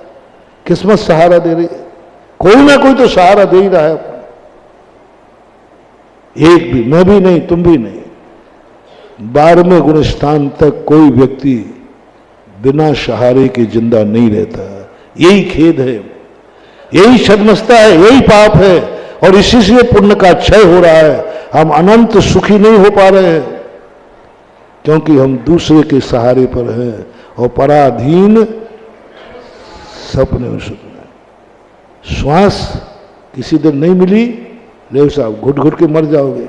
किस्मत सहारा दे रही है, कोई ना कोई तो सहारा दे ही रहा है। एक भी, मैं भी नहीं, तुम भी नहीं। 12वें गुण स्थान तक कोई व्यक्ति बिना सहारे के जिंदा नहीं रहता। यही खेद है, यही शर्मस्ता है, यही पाप है। और इसी से पुण्य का क्षय हो रहा है। हम अनंत सुखी नहीं हो पा रहे हैं क्योंकि हम दूसरे के सहारे पर हैं और पराधीन सपने में सुन। श्वास किसी दिन नहीं मिली, ले साहब घुट घुट के मर जाओगे।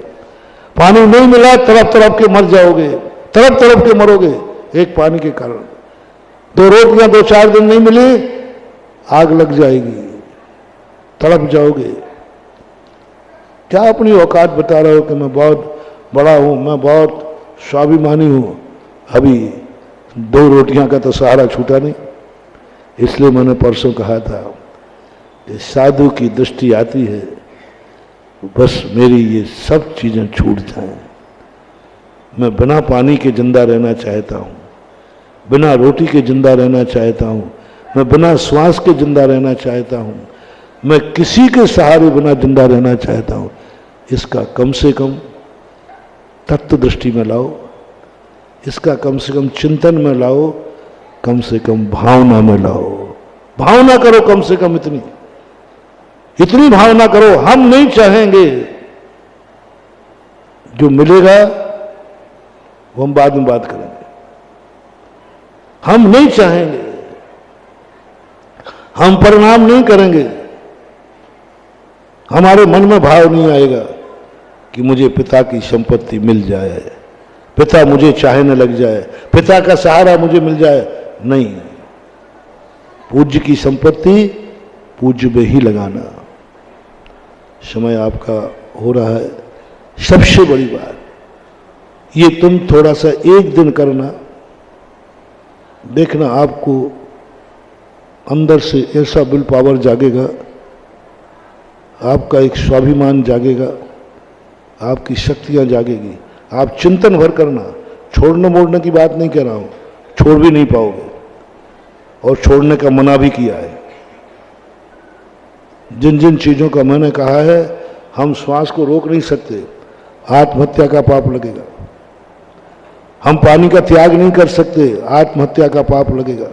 पानी नहीं मिला, तड़प तड़प के मर जाओगे, तड़प तड़प के मरोगे एक पानी के कारण। 2 रोटियां 2-4 दिन नहीं मिली, आग लग जाएगी, तड़प जाओगे। क्या अपनी औकात बता रहे हो कि मैं बहुत बड़ा हूं, मैं बहुत स्वाभिमानी हूं। अभी 2 रोटियां का तो सहारा छूटा नहीं। इसलिए मैंने परसों कहा था कि साधु की दृष्टि आती है, बस मेरी ये सब चीजें छूट जाएं। मैं बिना पानी के जिंदा रहना चाहता हूं, बिना रोटी के जिंदा रहना चाहता हूं, मैं बिना श्वास के जिंदा रहना चाहता हूं, मैं किसी के सहारे बिना जिंदा रहना चाहता हूं। इसका कम से कम तत्व दृष्टि में लाओ, इसका कम से कम चिंतन में लाओ, कम से कम भावना में लाओ। भावना करो, कम से कम इतनी भावना करो। हम नहीं चाहेंगे, जो मिलेगा वो हम बाद में बात करेंगे। हम नहीं चाहेंगे, हम परिणाम नहीं करेंगे। हमारे मन में भाव नहीं आएगा कि मुझे पिता की संपत्ति मिल जाए, पिता मुझे चाहने लग जाए, पिता का सहारा मुझे मिल जाए। नहीं, पूज्य की संपत्ति पूज्य में ही लगाना। समय आपका हो रहा है। सबसे बड़ी बात ये, तुम थोड़ा सा एक दिन करना, देखना आपको अंदर से ऐसा विल पावर जागेगा, आपका एक स्वाभिमान जागेगा, आपकी शक्तियां जागेगी। आप चिंतन भर करना, छोड़ने मोड़ने की बात नहीं कह रहा हूं, छोड़ भी नहीं पाओगे और छोड़ने का मना भी किया है। जिन जिन चीजों का मैंने कहा है, हम श्वास को रोक नहीं सकते, आत्महत्या का पाप लगेगा। हम पानी का त्याग नहीं कर सकते, आत्महत्या का पाप लगेगा।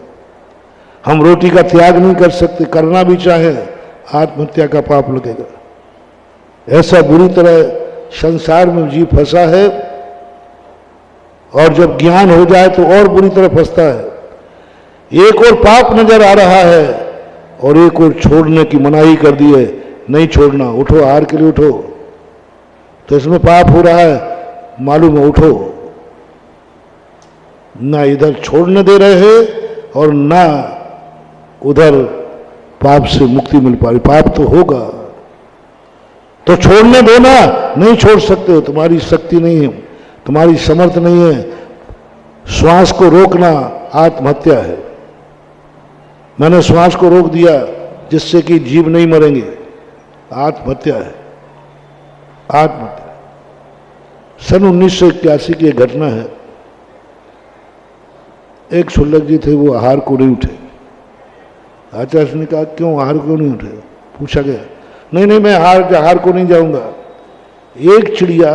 हम रोटी का त्याग नहीं कर सकते, करना भी चाहे आत्महत्या का पाप लगेगा। ऐसा बुरी तरह संसार में जीव फंसा है, और जब ज्ञान हो जाए तो और बुरी तरह फंसता है। एक और पाप नजर आ रहा है और एक और छोड़ने की मनाही कर दी है, नहीं छोड़ना, उठो, हार के लिए उठो। तो इसमें पाप हो रहा है, मालूम है, उठो। ना इधर छोड़ने दे रहे हैं और ना उधर पाप से मुक्ति मिल पा रही। पाप तो होगा, तो छोड़ने दो ना। नहीं छोड़ सकते हो, तुम्हारी शक्ति नहीं है, तुम्हारी समर्थ नहीं है। श्वास को रोकना आत्महत्या है। मैंने श्वास को रोक दिया जिससे कि जीव नहीं मरेंगे, आत्महत्या है, आत्महत्या। सन 1981 की एक घटना है। एक शुल्लक जी थे, वो आहार को नहीं उठे। आचार्य ने कहा, क्यों आहार को नहीं उठे? पूछा गया, नहीं नहीं, मैं आहार को नहीं जाऊंगा। एक चिड़िया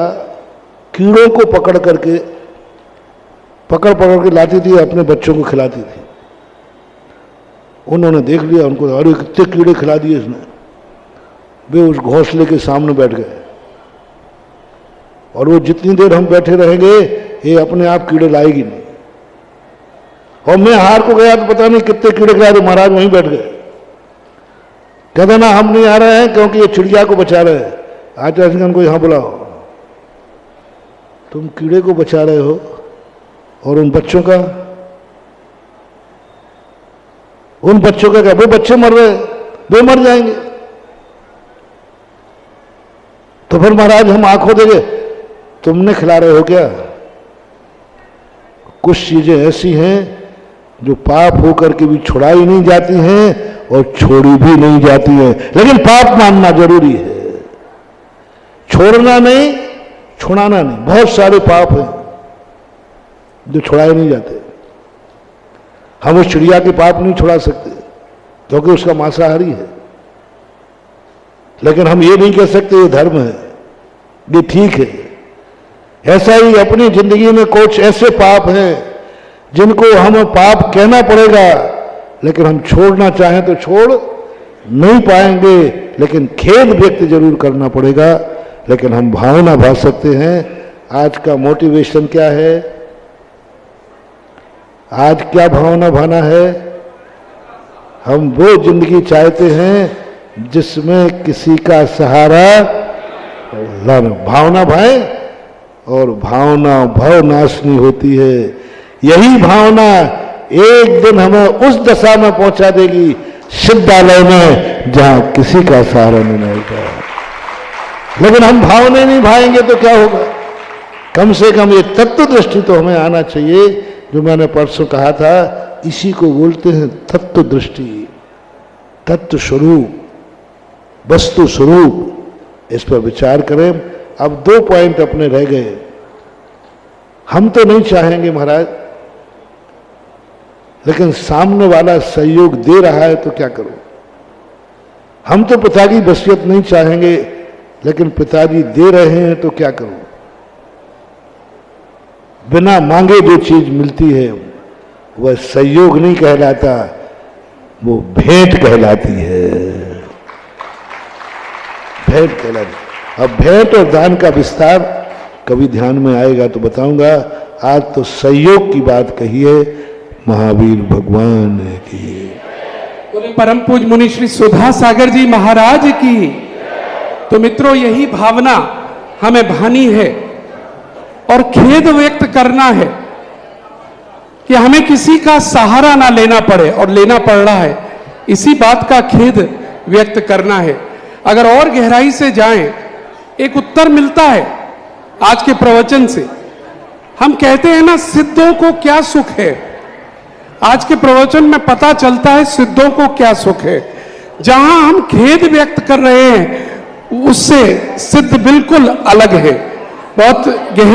कीड़ों को पकड़ पकड़ के लाती थी, अपने बच्चों को खिलाती थी। उन्होंने देख लिया, उनको अरे कितने कीड़े खिला दिए इसने। वे उस घोंसले के सामने बैठ गए, और वो जितनी देर हम बैठे रहेंगे ये अपने आप कीड़े लाएगी नहीं। और मैं हार को गया तो पता नहीं कितने कीड़े खिला रहे, महाराज वहीं बैठ गए। कहते ना, हम नहीं आ रहे हैं क्योंकि ये चिड़िया को बचा रहे हैं। आचार्य सिंह को यहां बुलाओ। तुम कीड़े को बचा रहे हो और उन बच्चों का क्या? वो बच्चे मर रहे, वे मर जाएंगे। तो फिर महाराज हम आंखों देंगे, तुमने खिला रहे हो क्या? कुछ चीजें ऐसी हैं जो पाप होकर के भी छुड़ाई नहीं जाती हैं और छोड़ी भी नहीं जाती हैं, लेकिन पाप मानना जरूरी है। छोड़ना नहीं, छुड़ाना नहीं। बहुत सारे पाप हैं जो छुड़ाए नहीं जाते। हम उस चिड़िया के पाप नहीं छुड़ा सकते क्योंकि उसका मांसाहारी है, लेकिन हम ये नहीं कह सकते ये धर्म है, ये ठीक है। ऐसा ही अपनी जिंदगी में कुछ ऐसे पाप हैं जिनको हमें पाप कहना पड़ेगा, लेकिन हम छोड़ना चाहें तो छोड़ नहीं पाएंगे, लेकिन खेद व्यक्त जरूर करना पड़ेगा। लेकिन हम भावना भा सकते हैं। आज का मोटिवेशन क्या है? आज क्या भावना भाना है? हम वो जिंदगी चाहते हैं जिसमें किसी का सहारा न। भावना भय और भावना भव नाशनी होती है। यही भावना एक दिन हमें उस दशा में पहुंचा देगी, सिद्धालय में, जहां किसी का सहारा नहीं होगा। लेकिन हम भावना नहीं भाएंगे तो क्या होगा? कम से कम ये तत्व दृष्टि तो हमें आना चाहिए, जो मैंने परसों कहा था। इसी को बोलते हैं तत्व दृष्टि, तत्व स्वरूप, वस्तु स्वरूप। इस पर विचार करें। अब 2 पॉइंट अपने रह गए। हम तो नहीं चाहेंगे महाराज, लेकिन सामने वाला सहयोग दे रहा है तो क्या करो? हम तो पिता की वसीयत नहीं चाहेंगे, लेकिन पिताजी दे रहे हैं तो क्या करो? बिना मांगे जो चीज मिलती है वह सहयोग नहीं कहलाता, वो भेंट कहलाती है। भेंट कहलाती। अब भेंट और दान का विस्तार कभी ध्यान में आएगा तो बताऊंगा। आज तो सहयोग की बात कही है महावीर भगवान की। परम पूज मुनि श्री सुधा सागर जी महाराज की। तो मित्रों, यही भावना हमें भानी है और खेद व्यक्त करना है कि हमें किसी का सहारा ना लेना पड़े, और लेना पड़ रहा है। इसी बात का खेद व्यक्त करना है। अगर और गहराई से जाएं, एक उत्तर मिलता है आज के प्रवचन से। हम कहते हैं ना, सिद्धों को क्या सुख है। आज के प्रवचन में पता चलता है सिद्धों को क्या सुख है। जहां हम खेद व्यक्त कर रहे हैं, उससे सिद्ध बिल्कुल अलग है। बहुत गहरी